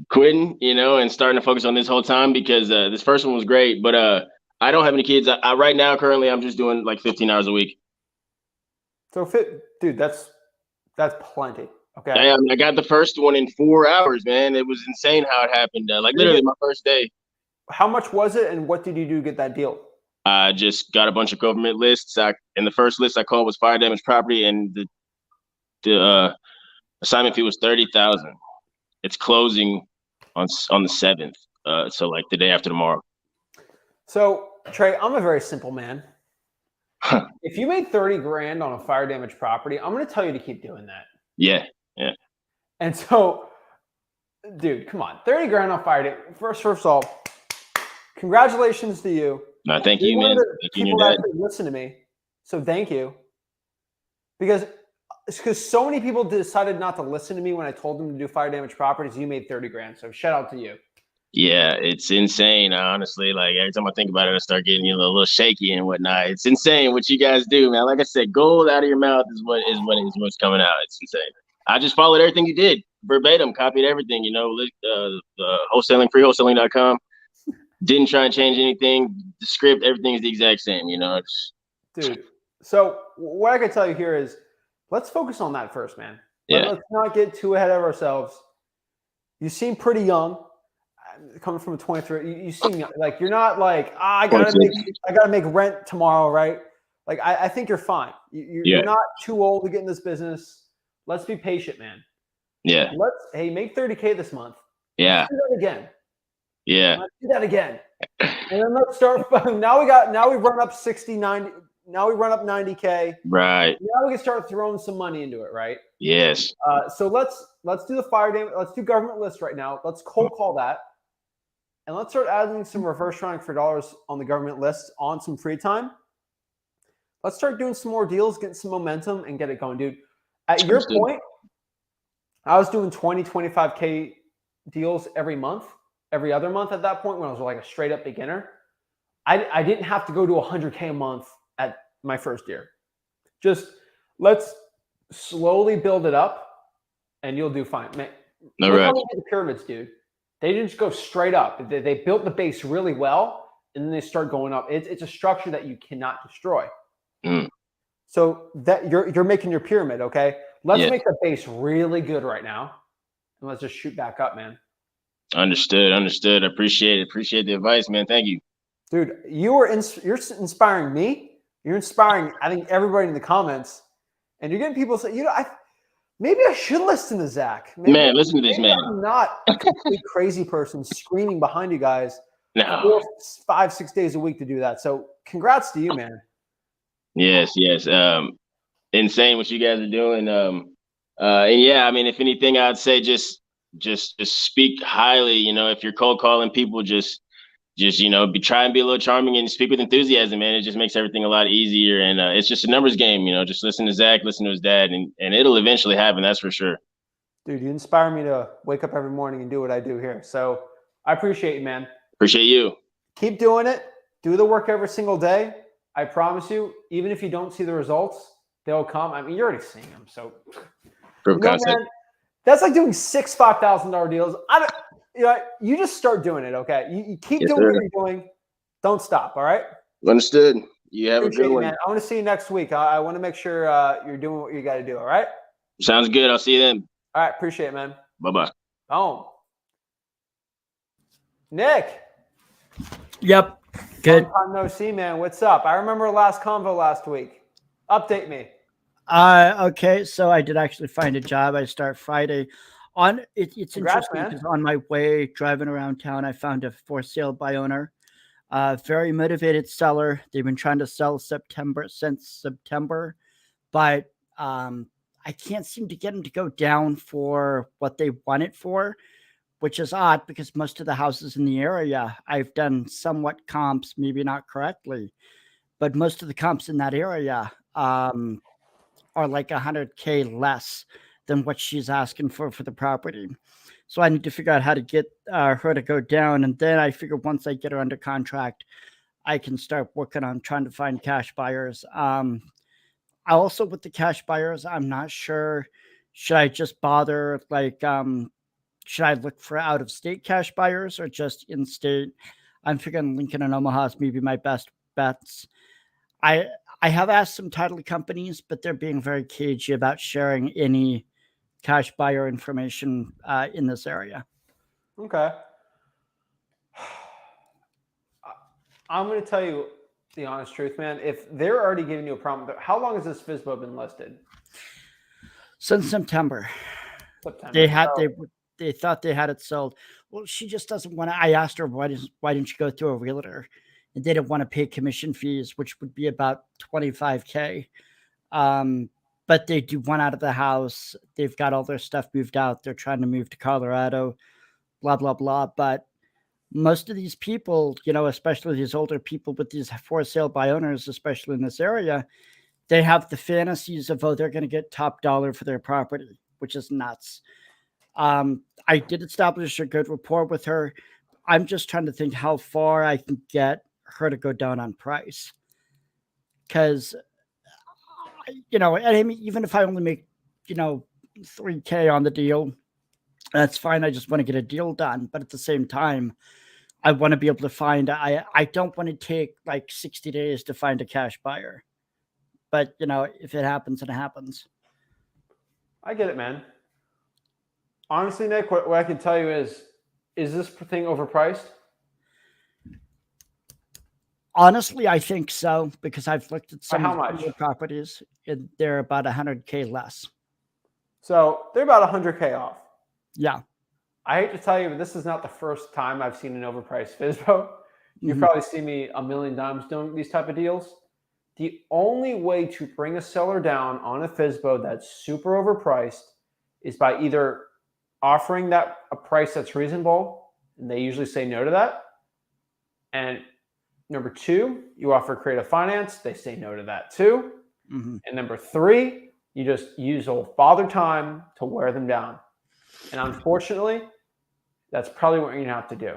quitting, and starting to focus on this whole time because this first one was great, but I don't have any kids. I right now, currently, I'm just doing like 15 hours a week. So, dude, that's plenty. Okay. I got the first one in 4 hours, man. It was insane how it happened. Like literally my first day. How much was it, and what did you do to get that deal? I just got a bunch of government lists. And the first list I called was fire damage property, and the assignment fee was 30,000. It's closing on the 7th, so like the day after tomorrow. So Trey, I'm a very simple man. If you made 30 grand on a fire damage property, I'm going to tell you to keep doing that. Yeah. And so, dude, come on, 30 grand on fire damage. First of all, congratulations to you. No, thank you, man. Thank you, people that listen to me. So thank you. Because so many people decided not to listen to me when I told them to do fire damage properties. You made 30 grand. So shout out to you. Yeah, it's insane. Honestly, like every time I think about it, I start getting a little shaky and whatnot. It's insane what you guys do, man. Like I said, gold out of your mouth is what's coming out. It's insane. I just followed everything you did verbatim, copied everything. The freewholesaling.com. Didn't try and change anything. The script, everything is the exact same. Dude. So what I can tell you here is, let's focus on that first, man. Yeah. Let's not get too ahead of ourselves. You seem pretty young. Coming from a 23, you seem like you're not like I gotta make rent tomorrow, right? Like I think you're fine. You're not too old to get in this business. Let's be patient, man. Yeah. Make 30K this month. Yeah. Let's do that again. Yeah. Let's do that again. And then let's start. Now we run up 60, 90. Now we run up 90K. Right. Now we can start throwing some money into it, right? Yes. So let's do the fire damage. Let's do government list right now. Let's cold call that. And let's start adding some reverse trying for dollars on the government list on some free time. Let's start doing some more deals, getting some momentum, and get it going, dude. At your point, I was doing 20, 25K deals every other month at that point when I was like a straight up beginner. I didn't have to go to 100K a month at my first year. Just let's slowly build it up and you'll do fine. Man, look how they did the pyramids, dude. They didn't just go straight up. They built the base really well, and then they start going up. It's a structure that you cannot destroy. Mm. So that you're making your pyramid, okay? Let's make the base really good right now, and let's just shoot back up, man. Understood. Appreciate it. Appreciate the advice, man. Thank you. Dude, you're inspiring me. You're inspiring, I think, everybody in the comments. And you're getting people say, maybe I should listen to Zach. Maybe Listen to this, man. I'm not a complete crazy person screaming behind you guys No. 4, 5, 6 days a week to do that. So congrats to you, man. Yes. Insane what you guys are doing. And yeah, I mean, if anything, I'd say just speak highly. You know, if you're cold calling people, just try and be a little charming and speak with enthusiasm, man. It just makes everything a lot easier. And it's just a numbers game. You know, just listen to Zach, listen to his dad, and it'll eventually happen. That's for sure. Dude, you inspire me to wake up every morning and do what I do here. So I appreciate you, man. Appreciate you. Keep doing it. Do the work every single day. I promise you, even if you don't see the results, they'll come. I mean, you're already seeing them. So, Man, that's like doing 6 $5,000 deals. You just start doing it, okay? You keep doing what you're doing. Don't stop, all right? Understood. You have a good one. Man. I want to see you next week. I want to make sure you're doing what you got to do, all right? Sounds good. I'll see you then. All right, appreciate it, man. Bye-bye. Boom. Nick. Yep. Good. Long time no see, man. What's up? I remember last convo last week. Update me. Okay, so I did actually find a job. I start Friday. It's Congrats, interesting because on my way driving around town, I found a for sale by owner, very motivated seller. They've been trying to sell since September, but I can't seem to get them to go down for what they want it for, which is odd because most of the houses in the area, I've done somewhat comps, maybe not correctly, but most of the comps in that area are like $100K less than what she's asking for the property. So I need to figure out how to get her to go down. And then I figure once I get her under contract, I can start working on trying to find cash buyers. I also, with the cash buyers, I'm not sure, should I just bother, should I look for out-of-state cash buyers or just in-state? I'm figuring Lincoln and Omaha is maybe my best bets. I have asked some title companies, but they're being very cagey about sharing any cash buyer information in this area. Okay. I'm going to tell you the honest truth, man. If they're already giving you a problem, how long has this FSBO been listed? Since September. They thought they had it sold. Well, she just doesn't want to. I asked her, why didn't you go through a realtor? And they didn't want to pay commission fees, which would be about $25K. But they do want out of the house. They've got all their stuff moved out. They're trying to move to Colorado, blah, blah, blah. But most of these people, especially these older people with these for sale by owners, especially in this area, they have the fantasies of, they're going to get top dollar for their property, which is nuts. I did establish a good rapport with her. I'm just trying to think how far I can get her to go down on price. Because, I mean, even if I only make, $3K on the deal, that's fine. I just want to get a deal done. But at the same time, I want to be able to find, I don't want to take like 60 days to find a cash buyer. But, if it happens, it happens. I get it, man. Honestly, Nick, what I can tell you is this thing overpriced? Honestly, I think so, because I've looked at some of the properties, and they're about $100K less. So they're about $100K off. Yeah. I hate to tell you, but this is not the first time I've seen an overpriced FSBO. You've probably seen me a million times doing these type of deals. The only way to bring a seller down on a FSBO that's super overpriced is by either offering that a price that's reasonable, and they usually say no to that. And number two, you offer creative finance, they say no to that too. And number three, you just use old father time to wear them down. And unfortunately, that's probably what you're gonna have to do.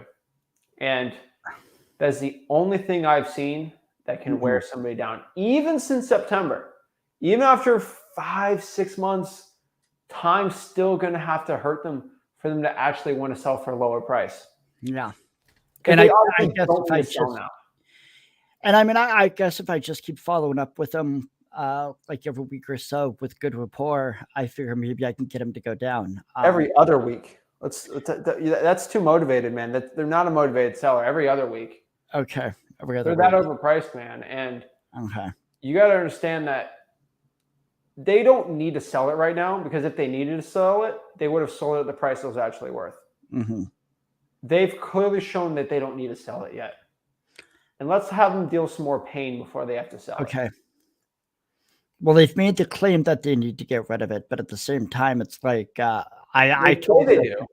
And that's the only thing I've seen that can wear somebody down, even since September. Even after 5-6 months, time's still gonna have to hurt them for them to actually want to sell for a lower price. Yeah. And I guess if I just, and I mean, I guess if I just keep following up with them, like every week or so with good rapport, I figure maybe I can get them to go down. Every other week. That's too motivated, man. They're not a motivated seller every other week. Okay. Every other They're that week. overpriced, man. And Okay. you got to understand that they don't need to sell it right now, because if they needed to sell it, they would have sold it at the price it was actually worth. Mm-hmm. They've clearly shown that they don't need to sell it yet. And let's have them deal some more pain before they have to sell it. Okay. Well, they've made the claim that they need to get rid of it, but at the same time, it's like I told They them do.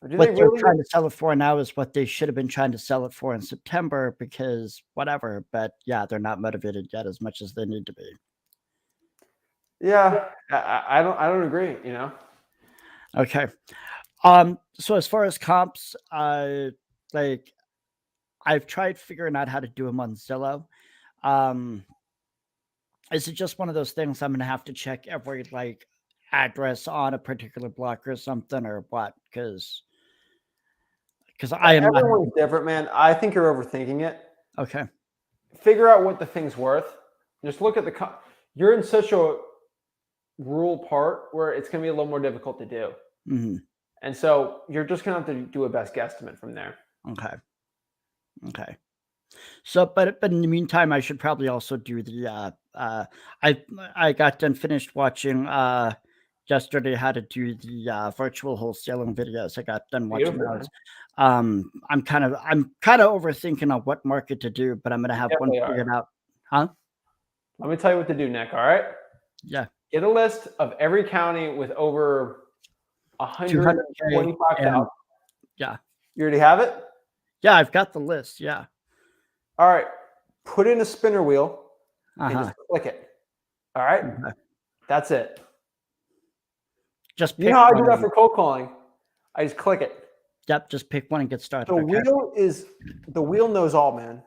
Do what they they're really? trying to sell it for now is what they should have been trying to sell it for in September, because whatever. But yeah, they're not motivated yet as much as they need to be. Yeah, I don't agree. You know. Okay. So as far as comps, like I've tried figuring out how to do them on Zillow. Is it just one of those things I'm gonna have to check every like address on a particular block or something, or what? Because I am not Everyone's different, man. I think you're overthinking it. okay. Figure out what the thing's worth. Just look at you're in such a rural part where it's going to be a little more difficult to do. Mm-hmm. And so you're just going to have to do a best guesstimate from there. Okay. Okay. So, but in the meantime, I should probably also do the I got done finished watching yesterday how to do the virtual wholesaling videos. I got done watching Beautiful, those. man. I'm kind of overthinking on what market to do, but I'm gonna have one Definitely figured out. Huh? Let me tell you what to do, Nick. All right. Yeah. Get a list of every county with over 200K 125,000. Yeah. You already have it? Yeah, I've got the list. Yeah. All right. Put in a spinner wheel and Uh-huh. just click it. All right. Okay. That's it. Just You pick know how I one do that and- for cold calling? I just click it. Yep, just pick one and get started. The wheel knows all, man.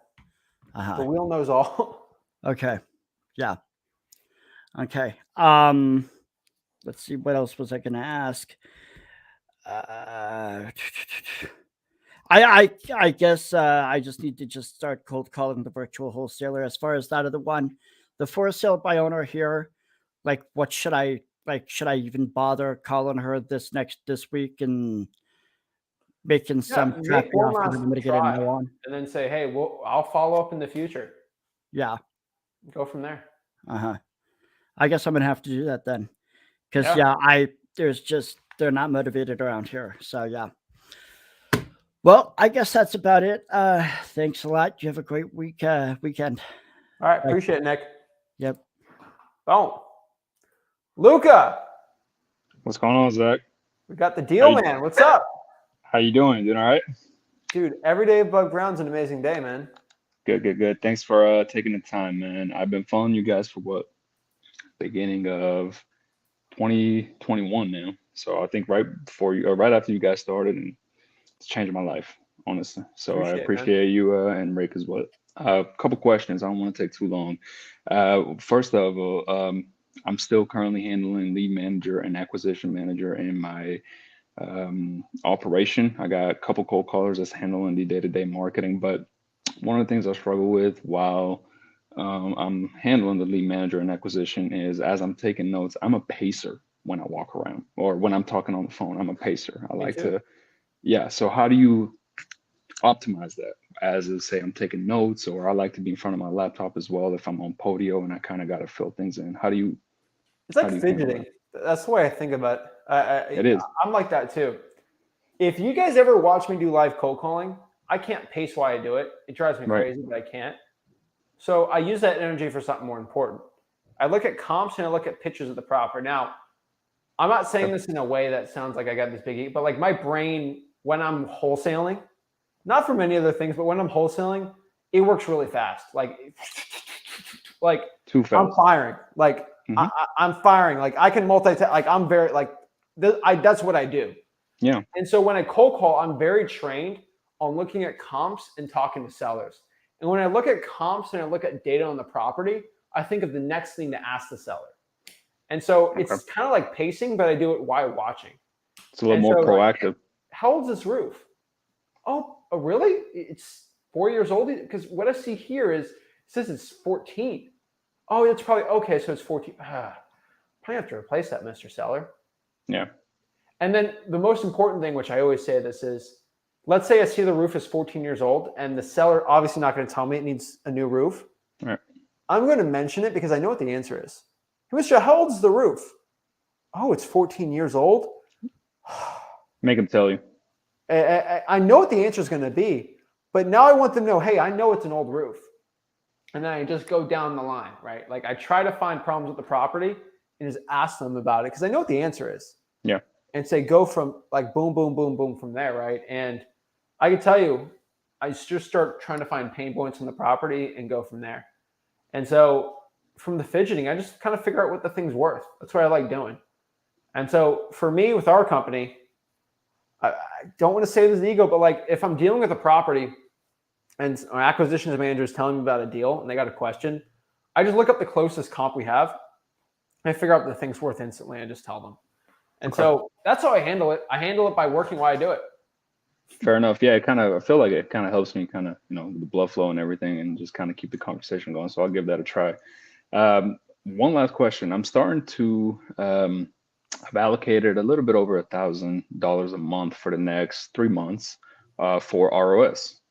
Uh-huh. The wheel knows all. Okay. Yeah. Okay. Let's see, what else was I gonna ask? I guess I just need to just start cold calling the virtual wholesaler. As far as that other one, the for sale by owner here, like what should I like? Should I even bother calling her this week and making some make crappy one offer last that I'm gonna get try. a no on? And then say, hey, well, I'll follow up in the future. Yeah. Go from there. Uh-huh. I guess I'm gonna have to do that then. Because Yeah. they're not motivated around here. So yeah. Well, I guess that's about it. Thanks a lot. You have a great weekend. All right. Appreciate it, Nick. Yep. Boom. Luca, What's going on, Zach? we got the deal, man. What's up? How you doing? Doing all right? Dude, every day above ground's an amazing day, man. Good. Thanks for taking the time, man. I've been following you guys for beginning of 2021 now. So I think right after you guys started, and it's changed my life, honestly. So I appreciate you and Rick as well. A couple questions. I don't want to take too long. First of all, I'm still currently handling lead manager and acquisition manager in my operation. I got a couple cold callers that's handling the day-to-day marketing, but one of the things I struggle with while I'm handling the lead manager and acquisition is, as I'm taking notes, I'm a pacer when I walk around, or when I'm talking on the phone, I'm a pacer. I like to, yeah. So how do you optimize that? As is, say I'm taking notes, or I like to be in front of my laptop as well if I'm on Podio and I kind of got to fill things in. How do you? It's like fidgeting. That's the way I think about it. It is. I'm like that too. If you guys ever watch me do live cold calling, I can't pace while I do it. It drives me crazy, but I can't. So I use that energy for something more important. I look at comps and I look at pictures of the property. Now, I'm not saying this in a way that sounds like I got this big, but like my brain, when I'm wholesaling, not for many other things, but when I'm wholesaling, it works really fast. Like too fast. I'm firing. Like I'm firing. Like I can multitask. Like I'm very that's what I do. Yeah. And so when I cold call, I'm very trained on looking at comps and talking to sellers. And when I look at comps and I look at data on the property, I think of the next thing to ask the seller. And so it's kind of like pacing, but I do it while watching. It's a little more proactive. How old's this roof? Oh, really? It's 4 years old? Because what I see here is, it says it's 14. Oh, it's probably, okay, so it's 14. Probably have to replace that, Mr. Seller. Yeah. And then the most important thing, which I always say this is, let's say I see the roof is 14 years old and the seller obviously not going to tell me it needs a new roof. Right. I'm going to mention it because I know what the answer is. Hey, Mr. How old is the roof? Oh, it's 14 years old. Make them tell you. I know what the answer is going to be, but now I want them to know, hey, I know it's an old roof. And then I just go down the line, right? Like I try to find problems with the property and just ask them about it because I know what the answer is. Yeah. And say, go from like boom, boom, boom, boom from there, right? And I can tell you, I just start trying to find pain points in the property and go from there. And so from the fidgeting, I just kind of figure out what the thing's worth. That's what I like doing. And so for me, with our company, I don't want to say this is ego, but like if I'm dealing with a property and our acquisitions manager is telling me about a deal and they got a question, I just look up the closest comp we have and I figure out the thing's worth instantly. I just tell them. And so that's how I handle it. I handle it by working while I do it. Fair enough. Yeah, I feel like it kind of helps me kind of, with the blood flow and everything and just kind of keep the conversation going. So I'll give that a try. One last question. I'm starting to, I've allocated a little bit over $1,000 a month for the next 3 months for ROS.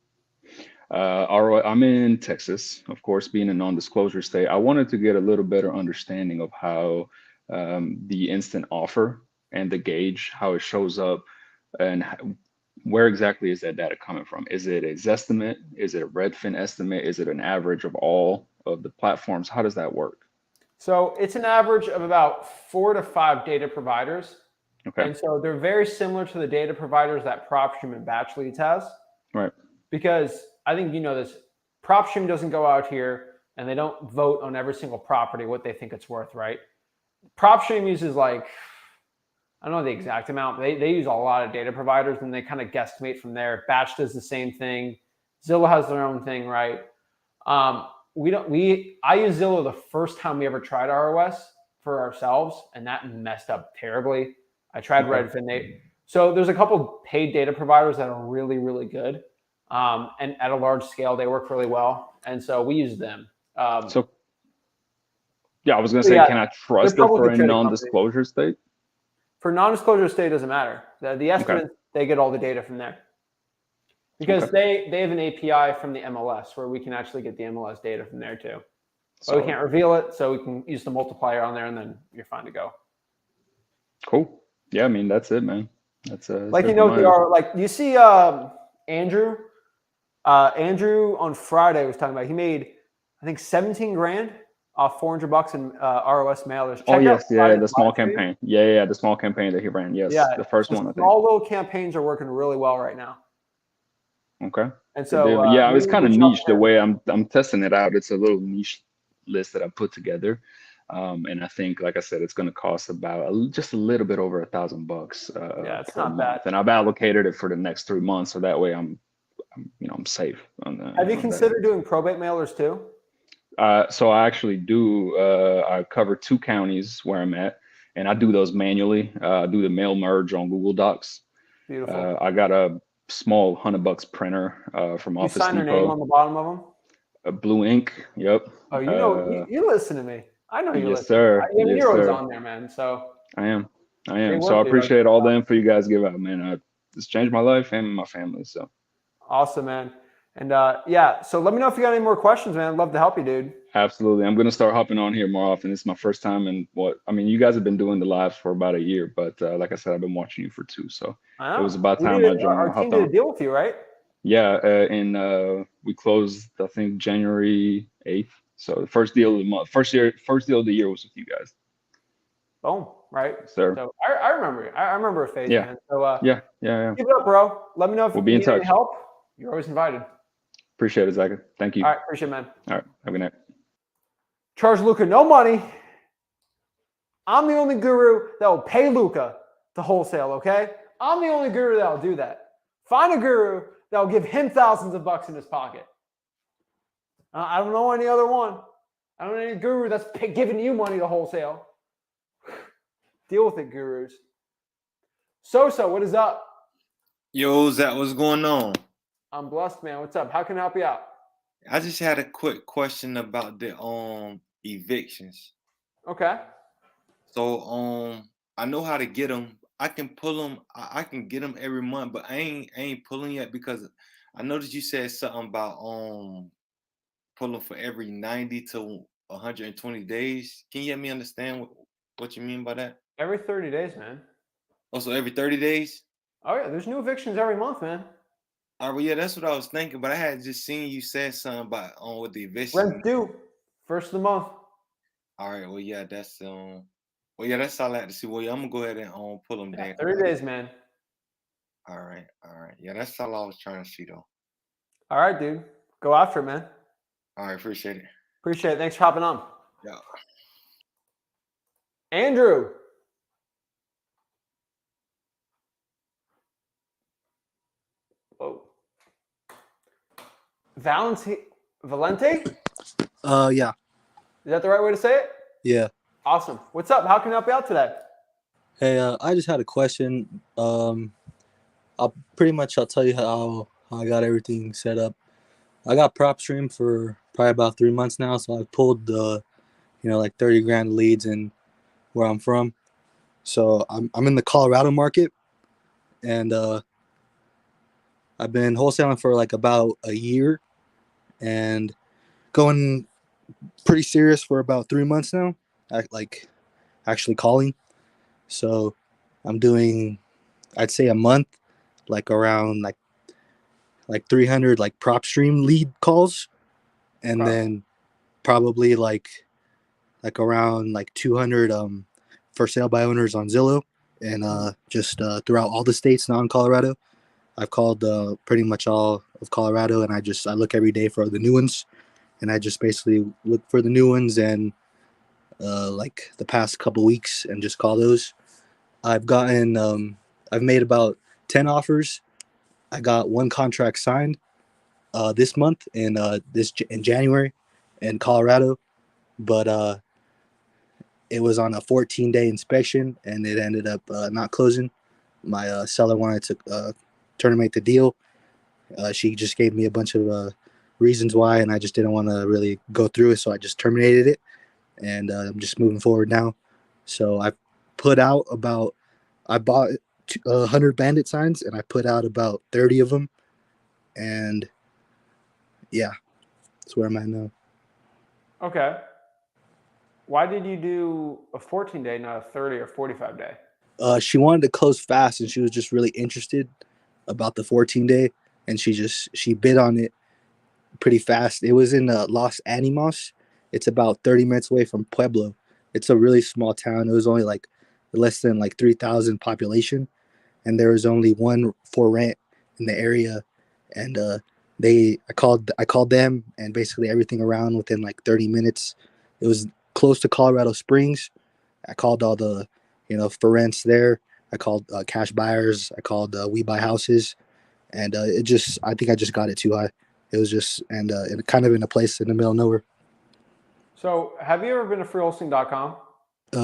I'm in Texas, of course, being a non-disclosure state. I wanted to get a little better understanding of how the instant offer and the gauge, how it shows up, and where exactly is that data coming from? Is it a Zestimate? Is it a Redfin estimate? Is it an average of all of the platforms? How does that work? So it's an average of about 4 to 5 data providers. Okay. And so they're very similar to the data providers that PropStream and Batch Leads has. Right. Because I think you know this, PropStream doesn't go out here and they don't vote on every single property what they think it's worth, right? PropStream uses like, I don't know the exact amount, but they use a lot of data providers and they kind of guesstimate from there. Batch does the same thing. Zillow has their own thing, right? I used Zillow the first time we ever tried ROS for ourselves, and that messed up terribly. I tried Redfin. So there's a couple paid data providers that are really, really good. And at a large scale, they work really well. And so we use them. I was going to say, can I trust it for a non-disclosure state? For non-disclosure state, doesn't matter. The estimates, they get all the data from there. Because they have an API from the MLS where we can actually get the MLS data from there too. But we can't reveal it, so we can use the multiplier on there and then you're fine to go. Cool. Yeah, I mean, that's it, man. That's like, you know what they are. Like, you see Andrew on Friday was talking about, he made, I think, 17 grand off $400 in ROS mailers. The small campaign. The small campaign that he ran. Yes, the first one, I think. All little campaigns are working really well right now. Okay. And so it's kind of niche the way I'm testing it out. It's a little niche list that I put together. And I think, like I said, it's going to cost about just a little bit over $1,000. It's not bad. And I've allocated it for the next 3 months, so that way I'm safe. Have you considered doing probate mailers too? So I actually do. I cover 2 counties where I'm at, and I do those manually. I do the mail merge on Google Docs. Beautiful. I got a small $100 printer from Office Depot. You sign their name on the bottom of them? Blue ink. Yep. Oh, you listen to me. I know you listen. Yes, sir. You're always on there, man. So I am. So I appreciate all the info you guys give out, man. It's changed my life and my family. So awesome, man. And so let me know if you got any more questions, man. I'd love to help you, dude. Absolutely. I'm going to start hopping on here more often. This is my first time. And you guys have been doing the lives for about a year, but like I said, I've been watching you for 2. So it was about time I joined. Our team did a deal with you, right? Yeah. And we closed, I think, January 8th. So the first deal of the month, first deal of the year was with you guys. Boom. Right. Sir. So I remember. I remember a phase, man. So yeah. Keep it up, bro. Let me know if we'll be in touch. Any help. You're always invited. Appreciate it, Zach. Thank you. All right. Appreciate it, man. All right. Have a good night. Charge Luca no money. I'm the only guru that will pay Luca to wholesale, okay? I'm the only guru that will do that. Find a guru that will give him thousands of bucks in his pocket. I don't know any other one. I don't know any guru that's giving you money to wholesale. Deal with it, gurus. So, what is up? Yo, Zach, what's going on? I'm blessed, man. What's up? How can I help you out? I just had a quick question about the evictions. Okay. So I know how to get them. I can pull them. I can get them every month, but I ain't pulling yet because I noticed you said something about pulling for every 90 to 120 days. Can you help me understand what you mean by that? Every 30 days, man. Also, every 30 days? Oh yeah, there's new evictions every month, man. All right, well, yeah, that's what I was thinking, but I had just seen you said something about with the eviction. Rent due, first of the month. All right, well, yeah, that's well, yeah, that's all I had to see. Well, yeah, I'm gonna go ahead and pull them Yeah, then. 30 days, man. All right, yeah, that's all I was trying to see though. All right, dude. Go after it, man. All right, appreciate it. Appreciate it. Thanks for hopping on. Yeah. Andrew. Whoa. Valente? Yeah. Is that the right way to say it? Yeah. Awesome. What's up? How can I help you out today? Hey, I just had a question. I'll tell you how I got everything set up. I got PropStream for probably about 3 months now, so I've pulled like 30 grand leads in where I'm from. So I'm in the Colorado market, and I've been wholesaling for like about a year, and going pretty serious for about 3 months now. Like actually calling. So I'm doing, I'd say, a month, like around like 300 like PropStream lead calls, and Okay. then probably like around like 200 for sale by owners on Zillow, and just throughout all the states, non Colorado. I've called pretty much all of Colorado, and I look every day for the new ones, and I just basically look for the new ones and like the past couple weeks and just call those. I've made about 10 offers. I got one contract signed this month in January in Colorado, but it was on a 14-day inspection and it ended up not closing. My seller wanted to terminate the deal. She just gave me a bunch of reasons why, and I just didn't want to really go through it, so I just terminated it, and I'm just moving forward now. So I bought 100 bandit signs, and I put out about 30 of them, and yeah, that's where I'm at now. Okay. Why did you do a 14-day, not a 30 or 45-day? She wanted to close fast, and she was just really interested about the 14-day, and she bid on it pretty fast. It was in Los Animas. It's about 30 minutes away from Pueblo. It's a really small town. It was only like less than like 3,000 population, and there was only one for rent in the area. And I called them, and basically everything around within like 30 minutes. It was close to Colorado Springs. I called all the for rents there. I called cash buyers. I called We Buy Houses, and I think I just got it too high. It was just and kind of in a place in the middle of nowhere. So have you ever been to freewholesaling.com?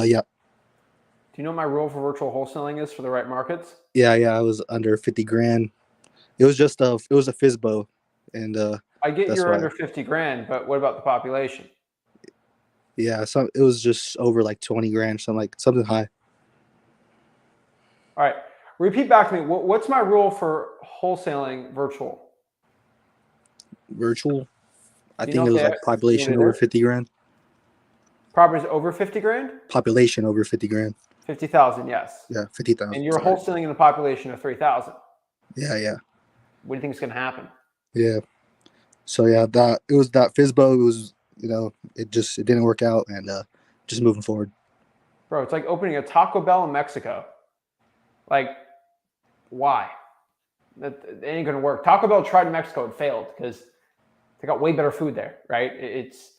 Yeah. Do you know what my rule for virtual wholesaling is for the right markets? Yeah. I was under 50 grand. It was just it was a FISBO, and I get that's you're why. under 50 grand, but what about the population? Yeah, it was just over like 20 grand, something high. All right. Repeat back to me. What's my rule for wholesaling virtual? Virtual? I Do you think know it was what like population it over is? 50 grand. Properties over 50 grand? Population over 50 grand. 50,000, yes. Yeah, 50,000. And you're wholesaling in a population of 3,000. Yeah. What do you think is going to happen? Yeah. So yeah, it was that FISBO. It was it didn't work out, and just moving forward. Bro, it's like opening a Taco Bell in Mexico. Like, why? That ain't going to work. Taco Bell tried in Mexico and failed because they got way better food there, right? It's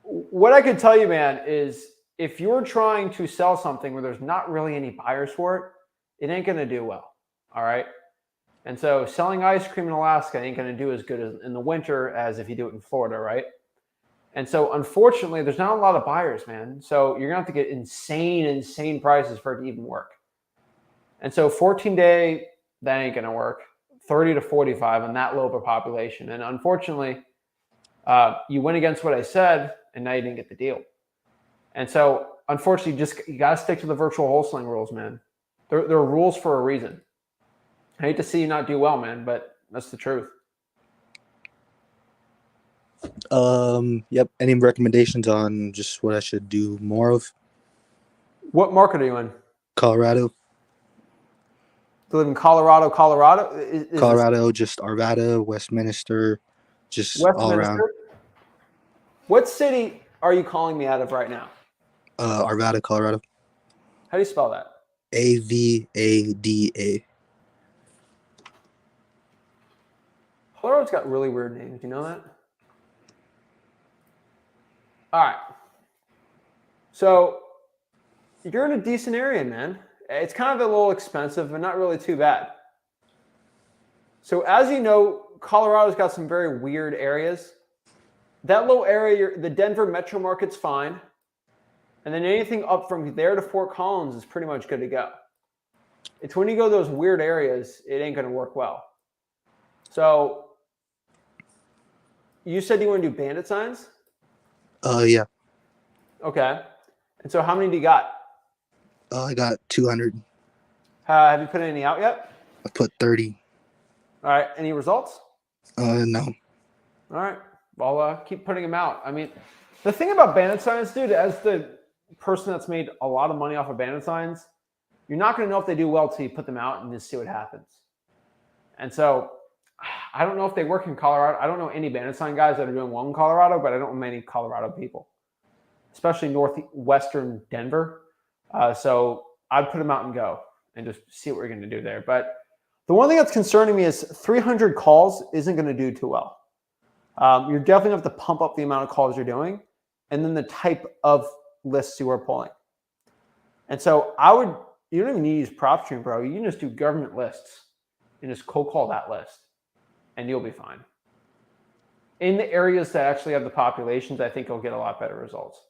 what I could tell you, man, is if you're trying to sell something where there's not really any buyers for it, it ain't going to do well. All right. And so selling ice cream in Alaska ain't going to do as good in the winter as if you do it in Florida, right? And so unfortunately, there's not a lot of buyers, man. So you're going to have to get insane prices for it to even work. And so 14-day, that ain't going to work. 30 to 45 on that low of a population. And unfortunately, you went against what I said, and now you didn't get the deal. And so unfortunately, you got to stick to the virtual wholesaling rules, man. There are rules for a reason. I hate to see you not do well, man, but that's the truth. Yep. Any recommendations on just what I should do more of? What market are you in? Colorado. You live in Colorado, Colorado? Colorado, just Arvada, Westminster, just all around. What city are you calling me out of right now? Arvada, Colorado. How do you spell that? Avada. Colorado's got really weird names. You know that? All right. So you're in a decent area, man. It's kind of a little expensive, but not really too bad. So as you know, Colorado's got some very weird areas. That little area, the Denver metro market's fine. And then anything up from there to Fort Collins is pretty much good to go. It's when you go to those weird areas, it ain't going to work well. So you said you want to do bandit signs? Yeah. Okay. And so how many do you got? I got 200. Have you put any out yet? I put 30. All right. Any results? No. All right. Well, keep putting them out. I mean, the thing about bandit signs, dude, as the person that's made a lot of money off of bandit signs, you're not going to know if they do well till you put them out and just see what happens. And so I don't know if they work in Colorado. I don't know any bandit sign guys that are doing well in Colorado, but I don't know many Colorado people, especially northwestern Denver. So I'd put them out and go and just see what we're going to do there. But the one thing that's concerning me is 300 calls isn't going to do too well. You're definitely going to have to pump up the amount of calls you're doing and then the type of lists you are pulling. And so you don't even need to use PropStream, bro. You can just do government lists and just cold call that list and you'll be fine. In the areas that actually have the populations, I think you'll get a lot better results.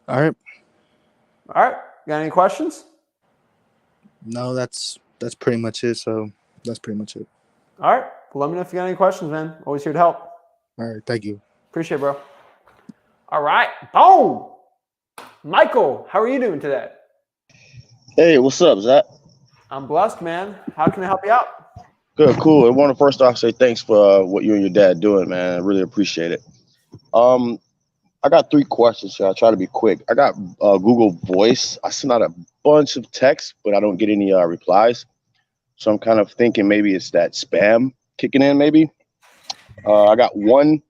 All right. All right. Got any questions? No, that's pretty much it. So that's pretty much it. All right. Well, let me know if you got any questions, man. Always here to help. All right. Thank you. Appreciate it, bro. All right. Boom. Michael, how are you doing today? Hey, what's up, Zach? I'm blessed, man. How can I help you out? Good, cool. I want to first off say thanks for what you and your dad doing, man. I really appreciate it. I got 3 questions here. I'll try to be quick. I got Google Voice. I sent out a bunch of texts, but I don't get any replies. So I'm kind of thinking maybe it's that spam kicking in, maybe. I got one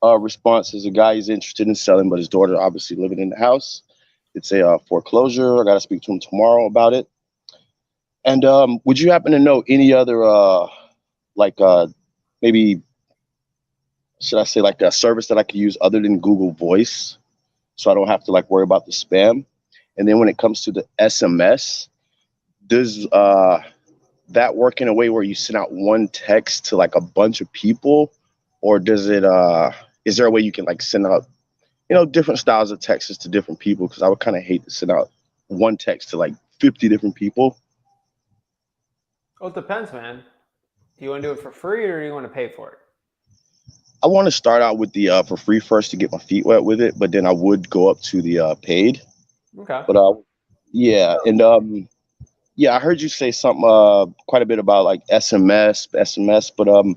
response. Is a guy he's interested in selling, but his daughter obviously living in the house. It's a foreclosure. I got to speak to him tomorrow about it. And would you happen to know any other, maybe, should I say, like a service that I could use other than Google Voice, so I don't have to like worry about the spam? And then when it comes to the SMS, does that work in a way where you send out one text to like a bunch of people, or does it? Is there a way you can like send out, different styles of texts to different people? Because I would kind of hate to send out one text to like 50 different people. Well, it depends, man. Do you want to do it for free or do you want to pay for it? I want to start out with the for free first to get my feet wet with it, but then I would go up to the paid. Okay. But yeah, and yeah, I heard you say something quite a bit about like SMS, but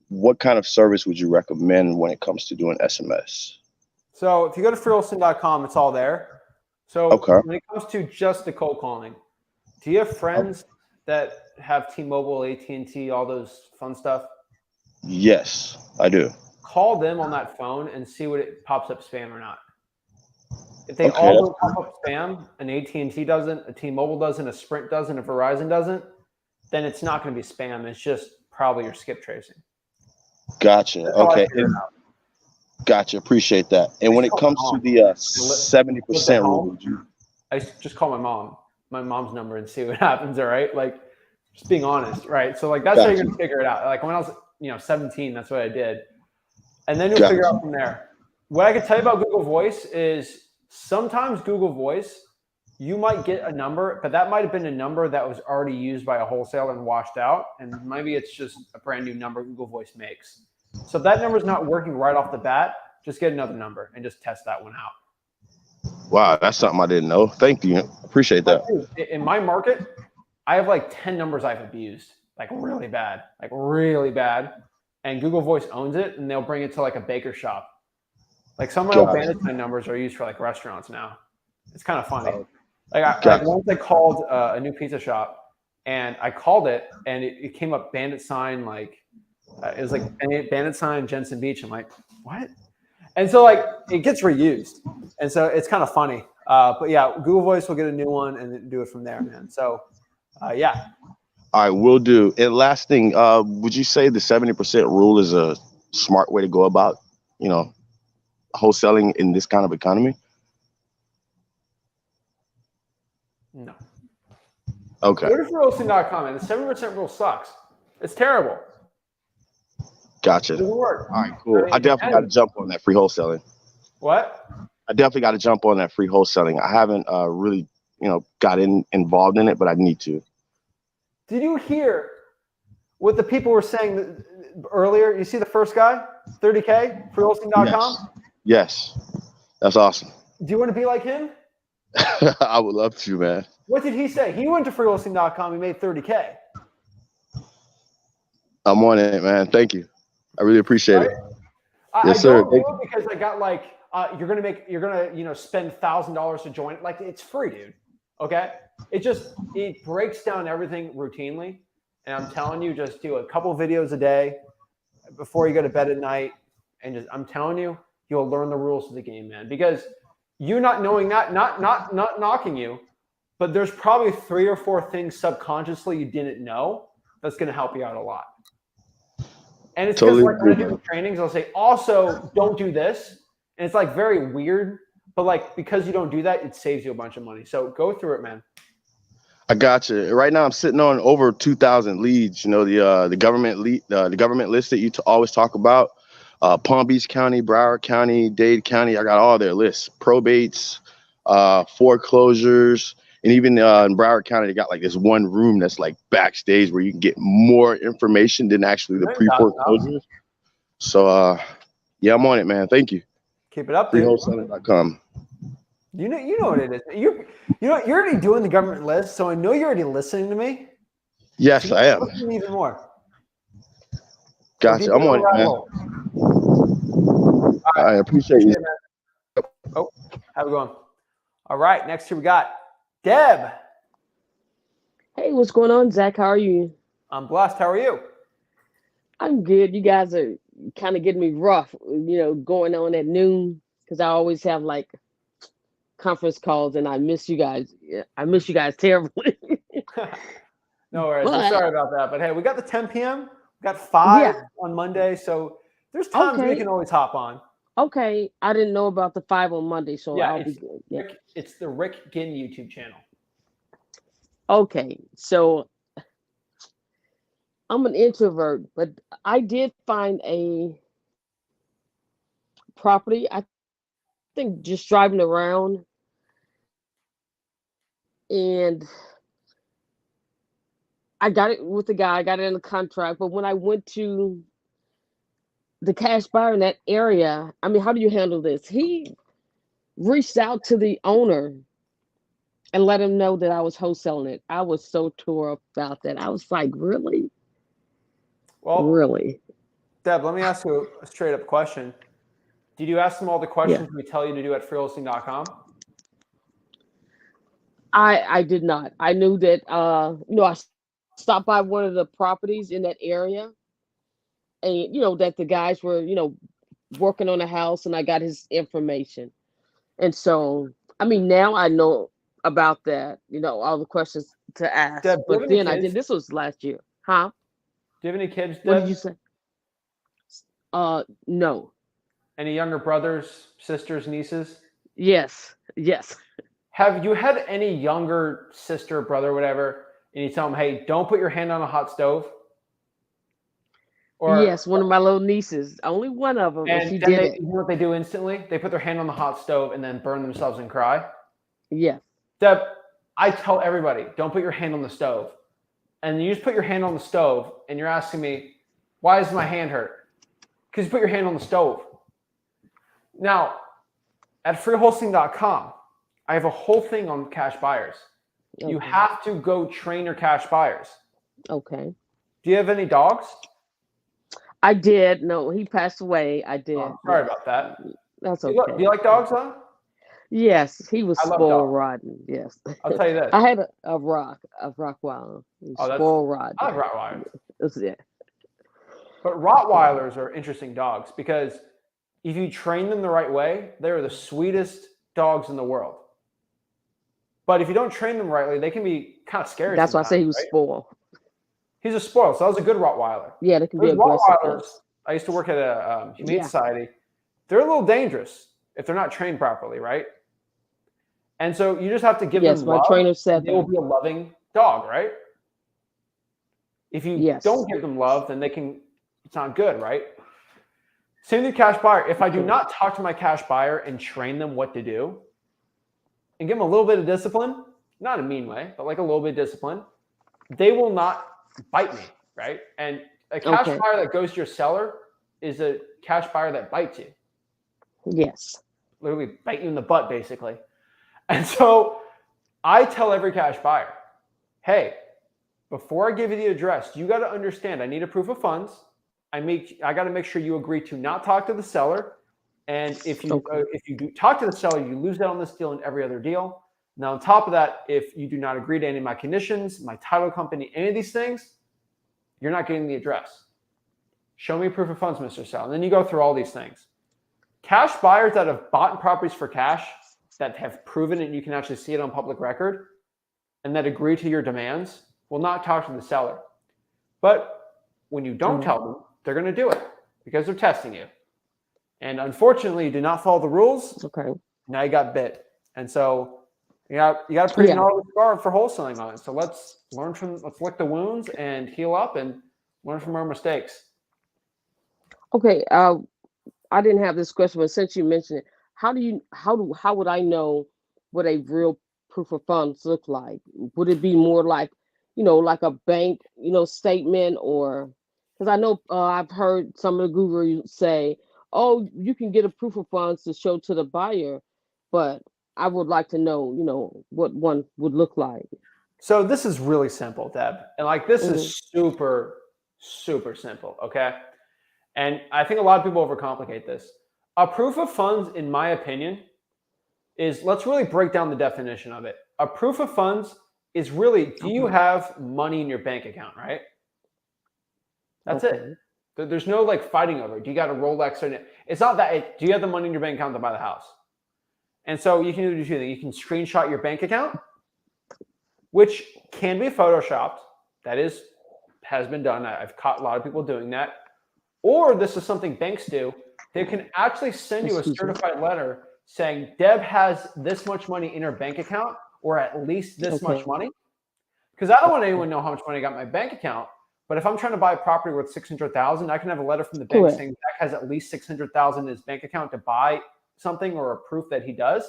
what kind of service would you recommend when it comes to doing SMS? So if you go to freeholston.com, it's all there. So Okay. When it comes to just the cold calling, do you have friends that have T-Mobile, AT&T, all those fun stuff? Yes, I do. Call them on that phone and see what it pops up spam or not. If they Okay, all don't pop up spam, an AT&T doesn't, a T-Mobile doesn't, a Sprint doesn't, a Verizon doesn't, then it's not going to be spam. It's just probably your skip tracing. Gotcha. That's how I Okay. figure it out. Gotcha. Appreciate that. And when it comes to the 70% rule, would you? I just call my mom's number and see what happens. All right. Like just being honest. Right. So like, that's how you're going to figure it out. Like when I was, 17, that's what I did. And then you'll figure out from there. What I can tell you about Google Voice is sometimes Google Voice, you might get a number, but that might've been a number that was already used by a wholesaler and washed out. And maybe it's just a brand new number Google Voice makes. So if that number is not working right off the bat, just get another number and just test that one out. Wow, that's something I didn't know. Thank you. Appreciate that. In my market, I have like 10 numbers I've abused, like really bad, and Google Voice owns it, and they'll bring it to like a baker shop. Like some of my old bandit sign numbers are used for like restaurants now. It's kind of funny. Like once I called a new pizza shop, and I called it, and it came up bandit sign, like it was like bandit sign Jensen Beach. I'm like, what? And so like it gets reused, and so it's kind of funny. But yeah, Google Voice will get a new one and do it from there, man. So yeah. All right, will do. And last thing, would you say the 70% rule is a smart way to go about, wholesaling in this kind of economy? No. Okay. Go to wholesaling.com, and the 70% rule sucks. It's terrible. Gotcha. It doesn't work. All right, cool. I definitely got to jump on that free wholesaling. What? I definitely got to jump on that free wholesaling. I haven't really, got involved in it, but I need to. Did you hear what the people were saying earlier? You see the first guy, 30K, freehosting.com? Yes. That's awesome. Do you want to be like him? I would love to, man. What did he say? He went to freehosting.com. He made 30K. I'm on it, man. Thank you. I really appreciate it. Yes, sir. I don't do it because I got like, you're gonna spend $1,000 to join it. Like it's free, dude. Okay. It breaks down everything routinely. And I'm telling you, just do a couple videos a day before you go to bed at night. And I'm telling you, you'll learn the rules of the game, man. Because you not knowing that, not knocking you, but there's probably 3 or 4 things subconsciously you didn't know that's going to help you out a lot. And it's because like when I do the trainings, I'll say, also don't do this. And it's like very weird, but like because you don't do that, it saves you a bunch of money. So go through it, man. I got you. Right now, I'm sitting on over 2,000 leads. The government list that you always talk about. Palm Beach County, Broward County, Dade County. I got all their lists, probates, foreclosures, and even in Broward County, they got like this one room that's like backstage where you can get more information than actually the pre-foreclosures. So, yeah, I'm on it, man. Thank you. Keep it up, dude. Freewholesaling.com. You know what it is. You're already doing the government list, so I know you're already listening to me. Yes, I am. Even more. Gotcha. I'm on it, man. I appreciate you. Oh, how's it going? All right, next here we got Deb. Hey, what's going on, Zach? How are you? I'm blessed. How are you? I'm good. You guys are kind of getting me rough, going on at noon because I always have like conference calls and I miss you guys. I miss you guys terribly. No worries. I'm sorry about that. But hey, we got the 10 p.m. We got 5 on Monday. So there's times we can always hop on. Okay. I didn't know about the 5 on Monday. So I'll be good. Yeah. It's the Rick Ginn YouTube channel. Okay. So I'm an introvert, but I did find a property. I think just driving around, and I got it with the guy. I got it in the contract, but when I went to the cash buyer in that area, I mean, how do you handle this? He reached out to the owner and let him know that I was wholesaling it. I was so tore up about that. I was like, really? Well, really? Deb, let me ask you a straight up question. Did you ask them all the questions we tell you to do at freehosting.com? I did not. I knew that, I stopped by one of the properties in that area and, that the guys were, working on a house and I got his information. And so, I mean, now I know about that, all the questions to ask. Deb, but then I did, this was last year. Huh? Do you have any kids, Deb? What did you say? No. Any younger brothers, sisters, nieces? Yes. Have you had any younger sister, brother, whatever, and you tell them, hey, don't put your hand on a hot stove? Or, yes, one of my little nieces. Only one of them. And she did it. You know what they do instantly? They put their hand on the hot stove and then burn themselves and cry. Yes. Deb, I tell everybody, don't put your hand on the stove. And you just put your hand on the stove and you're asking me, why does my hand hurt? Because you put your hand on the stove. Now, at freehosting.com, I have a whole thing on cash buyers. You Okay. have to go train your cash buyers. Okay. Do you have any dogs? I did. No, he passed away. I did. Oh, sorry Yes. about that. That's Do okay. you like dogs, huh? Yes, he was I love spoiled dogs. rotten. Yes. I'll tell you this. I had a Rottweiler. He was Oh, spoiled rotten. I like Rottweilers. That's it. But Rottweilers are interesting dogs because if you train them the right way, they're the sweetest dogs in the world. But if you don't train them rightly, they can be kind of scary. That's why I say he was right? spoiled. He's a spoiled, so that was a good Rottweiler. Yeah, they can be Those aggressive. Rottweilers, I used to work at a humane Yeah. society. They're a little dangerous if they're not trained properly, right? And so you just have to give Yes, them my love. trainer said They will that. be a loving dog, right? If you Yes. don't give them love, then it's not good, right? Same with cash buyer. If I do not talk to my cash buyer and train them what to do and give them a little bit of discipline, not in a mean way, but like a little bit of discipline, they will not bite me, right? And a cash buyer that goes to your seller is a cash buyer that bites you. Yes. Literally bite you in the butt, basically. And so I tell every cash buyer, hey, before I give you the address, you got to understand I need a proof of funds. I got to make sure you agree to not talk to the seller. And if you do talk to the seller, you lose out on this deal and every other deal. Now, on top of that, if you do not agree to any of my conditions, my title company, any of these things, you're not getting the address. Show me proof of funds, Mr. Seller. And then you go through all these things. Cash buyers that have bought properties for cash, that have proven it, and you can actually see it on public record, and that agree to your demands, will not talk to the seller. But when you don't tell them, they're going to do it because they're testing you. And unfortunately, you did not follow the rules. Okay. Now you got bit. And so you got a pretty gnarly scar for wholesaling on it. So let's lick the wounds and heal up and learn from our mistakes. Okay. I didn't have this question, but since you mentioned it, how would I know what a real proof of funds look like? Would it be more like, like a bank, statement, or because I know I've heard some of the gurus say, oh, you can get a proof of funds to show to the buyer, but I would like to know, what one would look like. So this is really simple, Deb. And this is super, super simple, okay? And I think a lot of people overcomplicate this. A proof of funds, in my opinion, let's really break down the definition of it. A proof of funds is really, do you have money in your bank account, right? That's it. There's no fighting over it. Do you got a Rolex? It's not that. Do you have the money in your bank account to buy the house? And so you can do two things. You can screenshot your bank account, which can be photoshopped. That has been done. I've caught a lot of people doing that. Or this is something banks do. They can actually send you a certified letter saying Deb has this much money in her bank account, or at least this much money. Because I don't want anyone to know how much money I got in my bank account. But if I'm trying to buy a property worth $600,000, I can have a letter from the bank saying Zach has at least $600,000 in his bank account to buy something, or a proof that he does.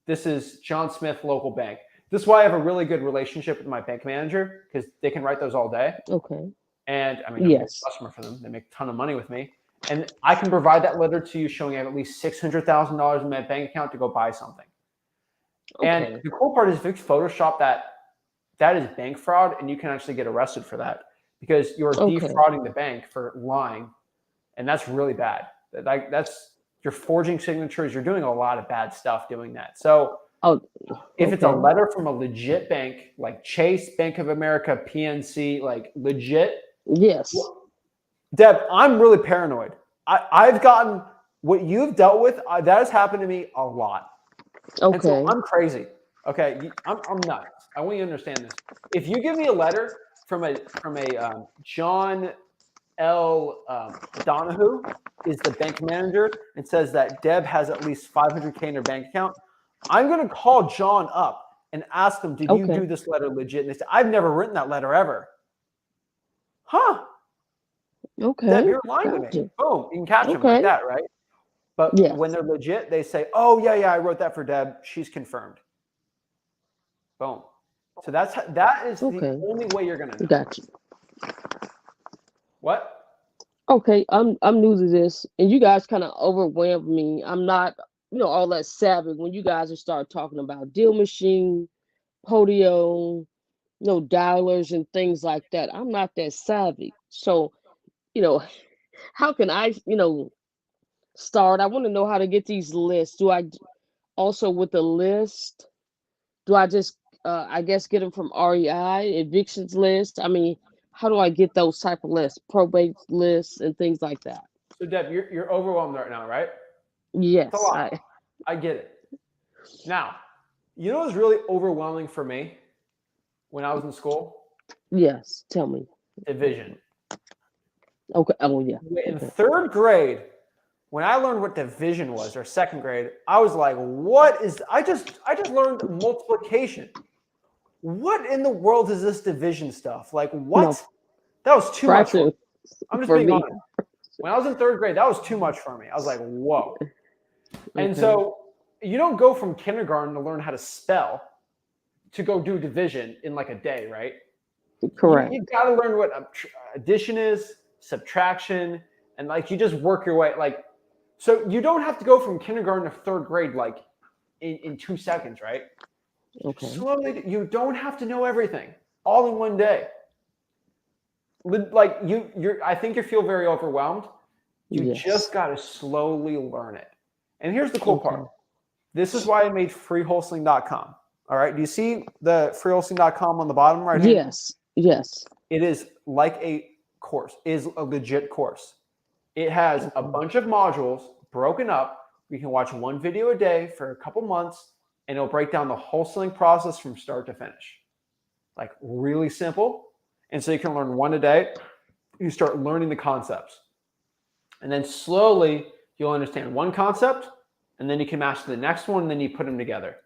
This is John Smith, local bank. This is why I have a really good relationship with my bank manager, because they can write those all day. Okay. And I'm a customer for them. They make a ton of money with me. And I can provide that letter to you showing I have at least $600,000 in my bank account to go buy something. And the cool part is if you Photoshop that is bank fraud, and you can actually get arrested for that because you're defrauding the bank for lying. And that's really bad. You're forging signatures. You're doing a lot of bad stuff doing that. So if it's a letter from a legit bank, like Chase, Bank of America, PNC, legit. Yes. Deb, I'm really paranoid. I've gotten what you've dealt with. That has happened to me a lot. And so I'm crazy. Okay, I'm nuts. I want you to understand this. If you give me a letter from a John L. Donahue, is the bank manager, and says that Deb has at least $500K in her bank account, I'm going to call John up and ask him, did you do this letter legit? And they say, I've never written that letter ever. Huh? Okay. Deb, you're lying to me. Boom. You can catch them like that, right? But when they're legit, they say, oh, yeah, I wrote that for Deb. She's confirmed. Boom. So that is the only way you're going to know. Gotcha. What? Okay, I'm new to this, and you guys kind of overwhelmed me. I'm not all that savvy when you guys would start talking about deal machine, Podio, dialers and things like that. I'm not that savvy. So, you know, how can I, start? I want to know how to get these lists. Do I also with the list? Do I just, I guess, get them from REI, evictions list? I mean, how do I get those type of lists, probate lists, and things like that? So Deb, you're overwhelmed right now, right? It's a Yes, lot. I get it. Now, you know what's really overwhelming for me when I was in school? yes. Tell me. Division. Okay. Oh yeah. In Okay. third grade, when I learned what division was, or second grade, I was like, "What is?" I just learned multiplication. What in the world is this division stuff? Like, what? No, That was too much for me. fraction I'm just for being me. honest. When I was in third grade, that was too much for me. I was like, "Whoa!" And Okay. so you don't go from kindergarten to learn how to spell to go do division in like a day, right? Correct. You got to learn what addition is, subtraction, and like you just work your way. Like, so you don't have to go from kindergarten to third grade like in 2 seconds, right? Okay. Slowly, you don't have to know everything all in one day. Like I think you feel very overwhelmed. You Yes. just got to slowly learn it. And here's the cool Okay. part. This is why I made freewholesaling.com. All right. Do you see the freewholesaling.com on the bottom right hand? Yes. Yes. It is like a course, is a legit course. It has a bunch of modules broken up. You can watch one video a day for a couple months, and it'll break down the wholesaling process from start to finish. Like really simple. And so you can learn one a day. You start learning the concepts. And then slowly you'll understand one concept, and then you can master the next one, and then you put them together.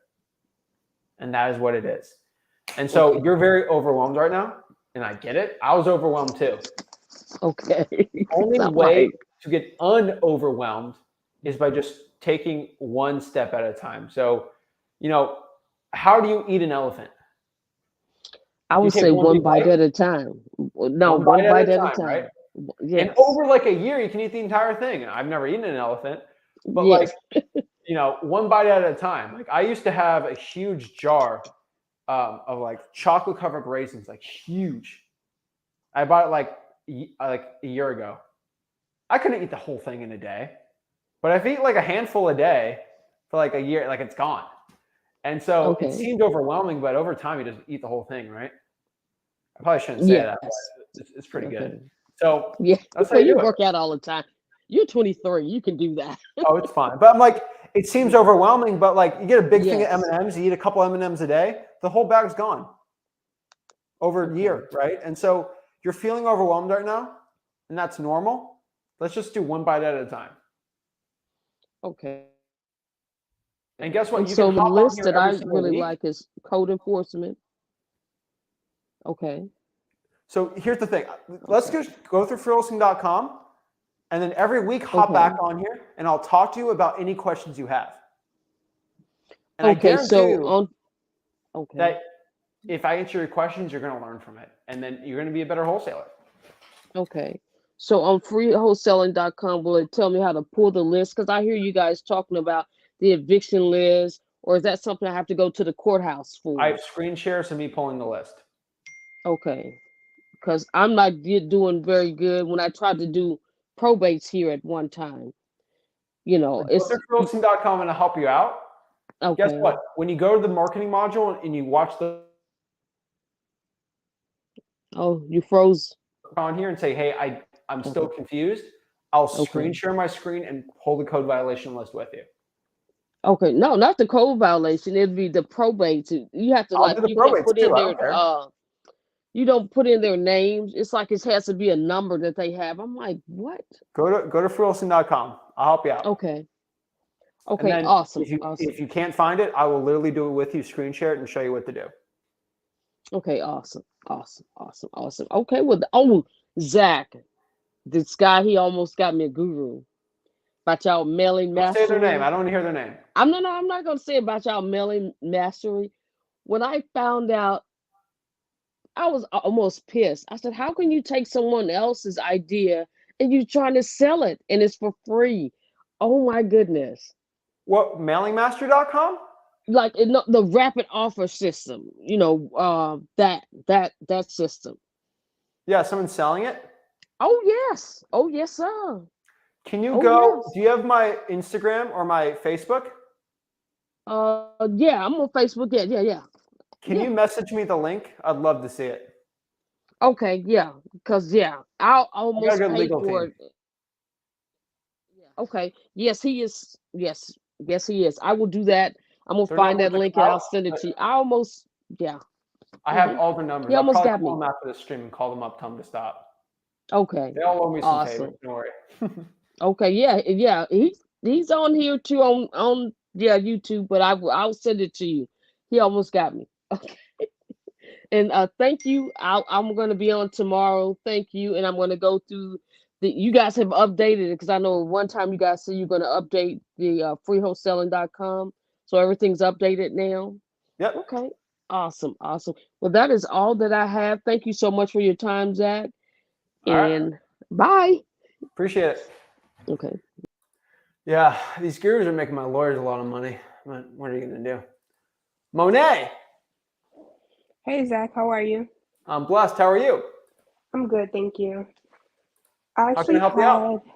And that is what it is. And so you're very overwhelmed right now, and I get it. I was overwhelmed too. Okay. Only Not way right. to get unoverwhelmed is by just taking one step at a time. So, how do you eat an elephant? I You would take say one one big bite bite? at a time. No, One one bite bite at at a a time, right? time. And Yes. over like a year, you can eat the entire thing. I've never eaten an elephant, but Yes. one bite at a time. Like I used to have a huge jar of like chocolate covered raisins, like huge. I bought it like a year ago. I couldn't eat the whole thing in a day, but if I eat like a handful a day for like a year, like it's gone. And so it Okay. seemed overwhelming, but over time you just eat the whole thing, right? I probably shouldn't say that, Yes. but it's pretty Okay. good. So Yeah. that's how Well, you you do it. work out all the time. You're 23. You can do that. Oh, it's fine. But I'm like, it seems overwhelming, but like you get a big thing of Yes. M&Ms, you eat a couple M&Ms a day, the whole bag's gone over a Okay. year, right? And so you're feeling overwhelmed right now, and that's normal. Let's just do one bite at a time. Okay. And guess what? And You so can the hop on list here that every I single really week. like is code enforcement. Okay. So here's the thing. Let's Okay. just go through freewholesaling.com, and then every week hop Okay. back on here, and I'll talk to you about any questions you have. And I Okay. guarantee So you on. Okay. that if I answer your questions, you're going to learn from it, and then you're going to be a better wholesaler. Okay. So on freewholesaling.com, will it tell me how to pull the list? Because I hear you guys talking about the eviction list, or is that something I have to go to the courthouse I have for? screen shares of me pulling the list. Okay. Because I'm not doing very good when I tried to do probates here at one time. Go It's through freewholesaling.com and I'll help you out. Guess okay. what? When you go to the marketing module and you watch the Oh, you froze. on here and say, hey, I'm still confused, I'll screen Okay. share my screen and pull the code violation list with you. Okay. No, not the code violation. It'd be the probates. You have to I'll do the you can't probates put too. in I their don't care. you don't put in their names. It's like it has to be a number that they have. I'm like, what? Go to freewholesaling.com. I'll help you out. Okay. And Okay. then Awesome. if Awesome. you can't find it, I will literally do it with you, screen share it, and show you what to do. Okay. Awesome. Awesome. Awesome. Awesome. Okay. Well, Zach, this guy, he almost got me a guru about y'all mailing Don't say their name. mastery. I don't want to hear their name. I'm not gonna say about y'all mailing mastery. When I found out, I was almost pissed. I said, "How can you take someone else's idea and you trying to sell it and it's for free?" Oh my goodness! What, mailingmaster.com? Like the rapid offer system, that system. Yeah, someone's selling it. Oh yes. Oh yes, sir. Can you Oh go? yes. Do you have my Instagram or my Facebook? Yeah, I'm on Facebook. Yeah. Can you message me the link? I'd love to see it. Okay, yeah, because I'll I got a almost good pay legal for team. it. Yeah. Okay. Yes, he is. Yes, he is. I will do that. I'm gonna They're not find worth that a link and I'll clout, send it but to you. I almost, yeah. I have all the He numbers. I'll almost probably got call me. them after the stream and call them up, tell them to stop. Okay. They all owe me some favors. Awesome. Don't worry. Okay. Yeah. He's on here too on YouTube, but I'll send it to you. He almost got me. Okay. And thank you. I'm going to be on tomorrow. Thank you. And I'm going to go through you guys have updated it because I know one time you guys said you're going to update the freewholesaling.com. So everything's updated now. Yep. Okay. Awesome. Well, that is all that I have. Thank you so much for your time, Zach. All right. And bye. Appreciate it. Okay. Yeah, these gurus are making my lawyers a lot of money. What are you going to do? Monet, Hey Zach, how are you? I'm blessed. How are you? I'm good, thank you. I How can I actually help you out? had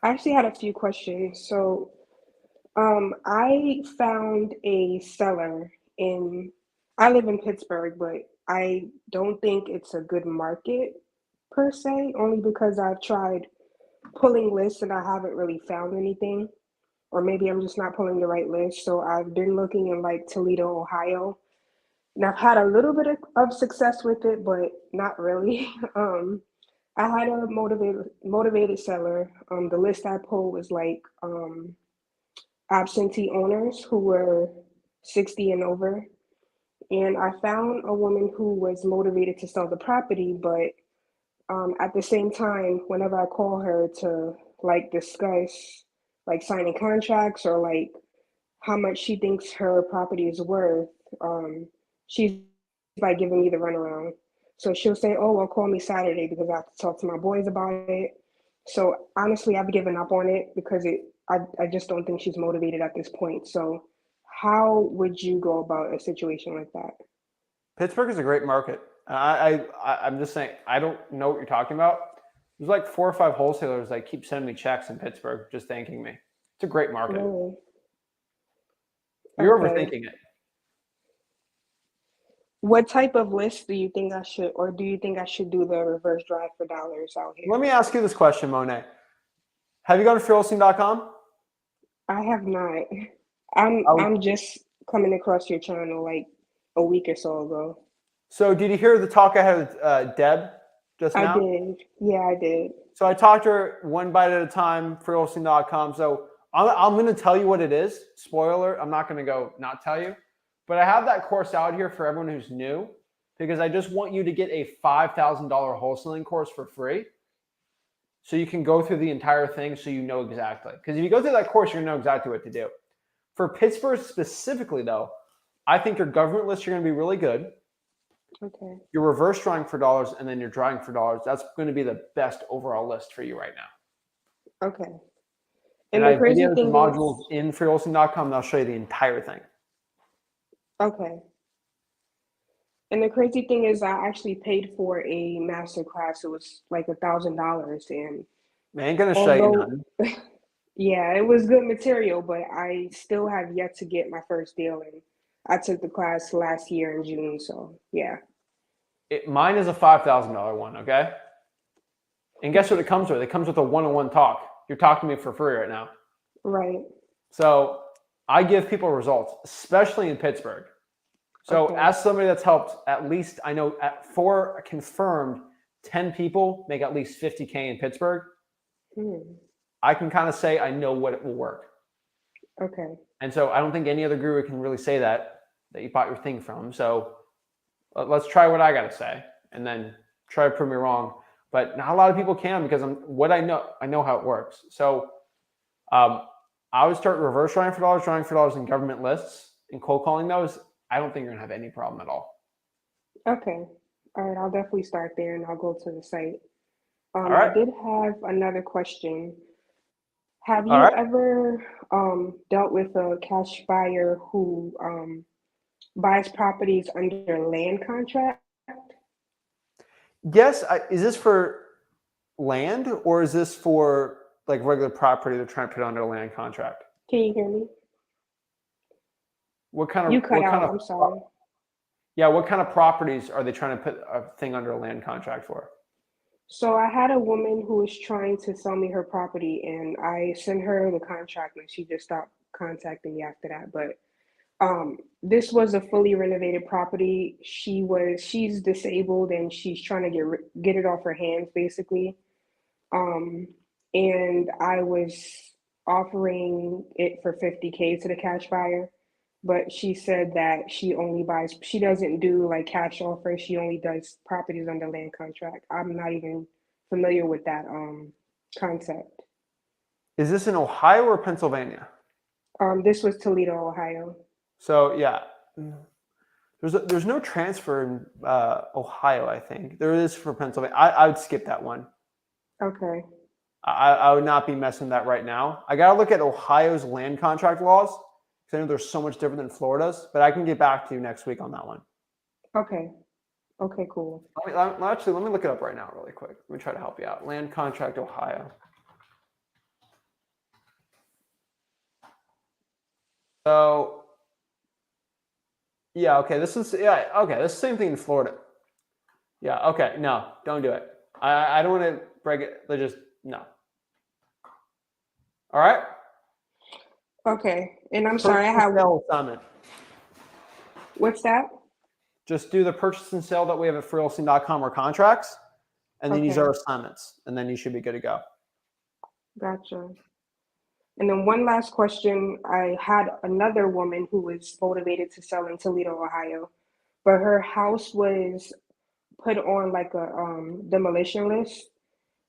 I actually had a few questions. So, I found a seller in I live in Pittsburgh, but I don't think it's a good market per se, only because I've tried pulling lists and I haven't really found anything, or maybe I'm just not pulling the right list. So I've been looking in like Toledo, Ohio, and I've had a little bit of success with it, but not really. I had a motivated seller. The list I pulled was like absentee owners who were 60 and over. And I found a woman who was motivated to sell the property, but at the same time, whenever I call her to like discuss like signing contracts or like how much she thinks her property is worth, she's like giving me the runaround. So she'll say, "Oh, well, call me Saturday because I have to talk to my boys about it." So honestly, I've given up on it because I just don't think she's motivated at this point. So how would you go about a situation like that? Pittsburgh is a great market. I'm just saying, I don't know what you're talking about. There's like 4 or 5 wholesalers that keep sending me checks in Pittsburgh, just thanking me. It's a great market. Really? You're Okay. overthinking it. What type of list do you think I should, or do you think I should do the reverse drive for dollars out here? Let me ask you this question, Monet. Have you gone to freeholstein.com? I have not. I'm just coming across your channel like a week or so ago. So did you hear the talk I had with Deb just now? I did. Yeah, I did. So I talked to her one bite at a time, freeholstein.com. So I'm going to tell you what it is. Spoiler, I'm not going to go not tell you. But I have that course out here for everyone who's new because I just want you to get a $5,000 wholesaling course for free. So you can go through the entire thing so you know exactly. Because if you go through that course, you're going to know exactly what to do. For Pittsburgh specifically, though, I think your government lists are going to be really good. Okay. You're reverse drawing for dollars and then you're drawing for dollars. That's going to be the best overall list for you right now. Okay. And the I have crazy videos thing and modules in freeholstein.com and I'll show you the entire thing. Okay. And the crazy thing is, I actually paid for a master class. It was like $1,000, and I ain't going to show you although, nothing. yeah, it was good material, but I still have yet to get my first deal. And I took the class last year in June, so yeah. Mine is a $5,000 one, okay? And guess what it comes with? It comes with a one-on-one talk. You're talking to me for free right now. Right. So I give people results, especially in Pittsburgh. So Okay. as somebody that's helped at least, I know at 4 confirmed, 10 people make at least 50K in Pittsburgh. I can kind of say I know what it will work. Okay. And so I don't think any other guru can really say that you bought your thing from. So let's try what I got to say and then try to prove me wrong. But not a lot of people can because I know how it works. So I would start reverse drawing for dollars in government lists and cold calling those. I don't think you're going to have any problem at all. Okay. All right. I'll definitely start there and I'll go to the site. All right. I did have another question. Have All you right. ever dealt with a cash buyer who buys properties under land contract? Yes. Is this for land or is this for like regular property they're trying to put under a land contract? Can you hear me? What kind You of cut out. I'm sorry. what kind of properties are they trying to put a thing under a land contract for? So I had a woman who was trying to sell me her property, and I sent her the contract, and she just stopped contacting me after that. But this was a fully renovated property. She's disabled, and she's trying to get it off her hands, basically. Um, and I was offering it for 50K to the cash buyer, but she said that she doesn't do like cash offers. She only does properties under land contract. I'm not even familiar with that concept. Is this in Ohio or Pennsylvania? This was Toledo, Ohio. So yeah, there's no transfer in Ohio. I think there is for Pennsylvania. I would skip that one. Okay. I would not be messing with that right now. I gotta look at Ohio's land contract laws because I know they're so much different than Florida's. But I can get back to you next week on that one. Okay. Okay, cool. Actually, let me look it up right now really quick. Let me try to help you out. Land contract, Ohio. So, yeah, okay. This is the same thing in Florida. Yeah, okay. No, don't do it. I don't want to break it. No. All right. Okay. And I'm sorry, I have Assignment. what's that? Just do the purchase and sale that we have at freelisting.com or contracts, and then use our assignments, and then you should be good to go. Gotcha. And then one last question. I had another woman who was motivated to sell in Toledo, Ohio, but her house was put on like a demolition list.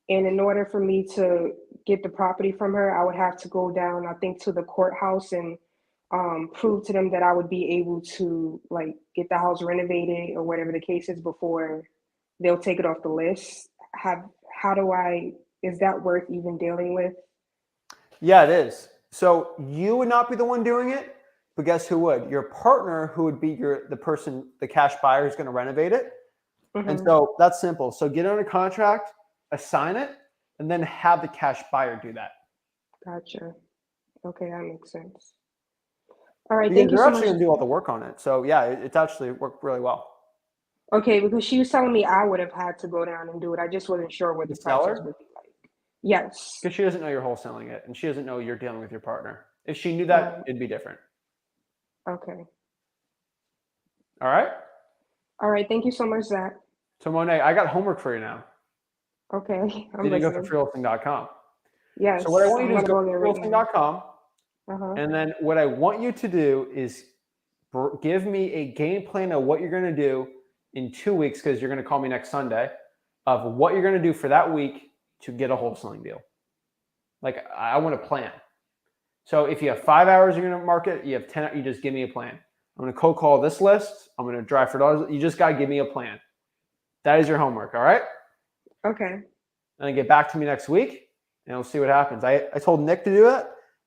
And in order for me to get the property from her, I would have to go down, I think, to the courthouse and prove to them that I would be able to like get the house renovated or whatever the case is before they'll take it off the list. Is that worth even dealing with? Yeah, it is. So you would not be the one doing it, but guess who would? Your partner, who would be the cash buyer who's going to renovate it. Mm-hmm. And so that's simple. So get under contract, assign it, and then have the cash buyer do that. Gotcha. Okay, that makes sense. All right, thank you They're so actually much. going to do all the work on it. So yeah, it's actually worked really well. Okay, because she was telling me I would have had to go down and do it. I just wasn't sure what the process would be like. Yes. Because she doesn't know you're wholesaling it, and she doesn't know you're dealing with your partner. If she knew that, it'd be different. Okay. All right? All right, thank you so much, Zach. So Monet, I got homework for you now. Okay. You need to go to freelisting.com. Yes. So what I want you to do is go to freelisting.com. And then what I want you to do is give me a game plan of what you're going to do in 2 weeks, because you're going to call me next Sunday, of what you're going to do for that week to get a wholesaling deal. Like, I want a plan. So if you have 5 hours you're going to market, you have 10, you just give me a plan. I'm going to cold call this list. I'm going to drive for dollars. You just got to give me a plan. That is your homework. All right. Okay. And then get back to me next week and we'll see what happens. I told Nick to do it,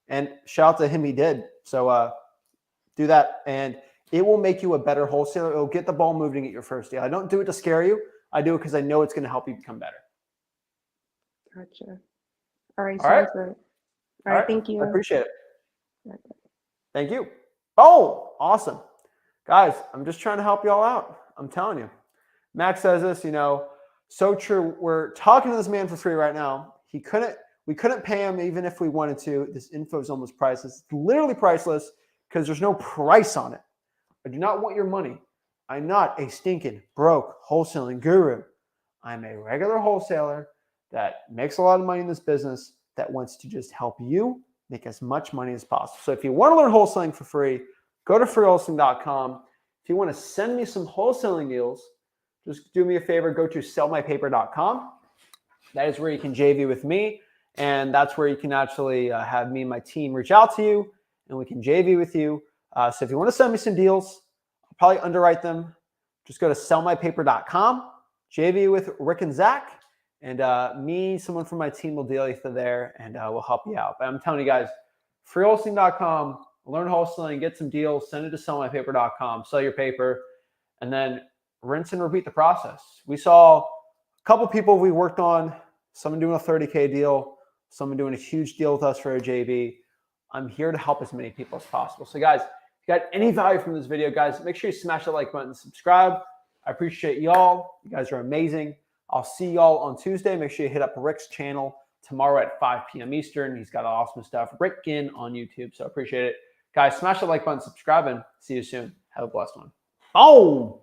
and shout out to him. He did. So do that, and it will make you a better wholesaler. It'll get the ball moving at your first deal. I don't do it to scare you. I do it because I know it's going to help you become better. Gotcha. All right. All right. Sounds good. All right. Thank you. I appreciate it. Okay. Thank you. Oh, awesome. Guys, I'm just trying to help you all out. I'm telling you. Max says this, so true. We're talking to this man for free right now. We couldn't pay him even if we wanted to. This info is almost priceless. It's literally priceless because there's no price on it. I do not want your money. I'm not a stinking broke wholesaling guru. I'm a regular wholesaler that makes a lot of money in this business that wants to just help you make as much money as possible. So if you want to learn wholesaling for free, go to freelisting.com. If you want to send me some wholesaling deals, just do me a favor, go to sellmypaper.com. That is where you can JV with me, and that's where you can actually have me and my team reach out to you, and we can JV with you. So if you want to send me some deals, I'll probably underwrite them. Just go to sellmypaper.com, JV with Rick and Zach, And someone from my team will deal with you there, and we'll help you out. But I'm telling you guys, freewholesaling.com, learn wholesaling, get some deals, send it to sellmypaper.com, sell your paper, and then rinse and repeat the process. We saw a couple people we worked on, someone doing a 30K deal, someone doing a huge deal with us for a JV. I'm here to help as many people as possible. So guys, if you got any value from this video, guys, make sure you smash that like button and subscribe. I appreciate y'all. You guys are amazing. I'll see y'all on Tuesday. Make sure you hit up Rick's channel tomorrow at 5 p.m. Eastern. He's got awesome stuff. Rick Ginn on YouTube. So I appreciate it. Guys, smash the like button, subscribe, and see you soon. Have a blessed one. Boom!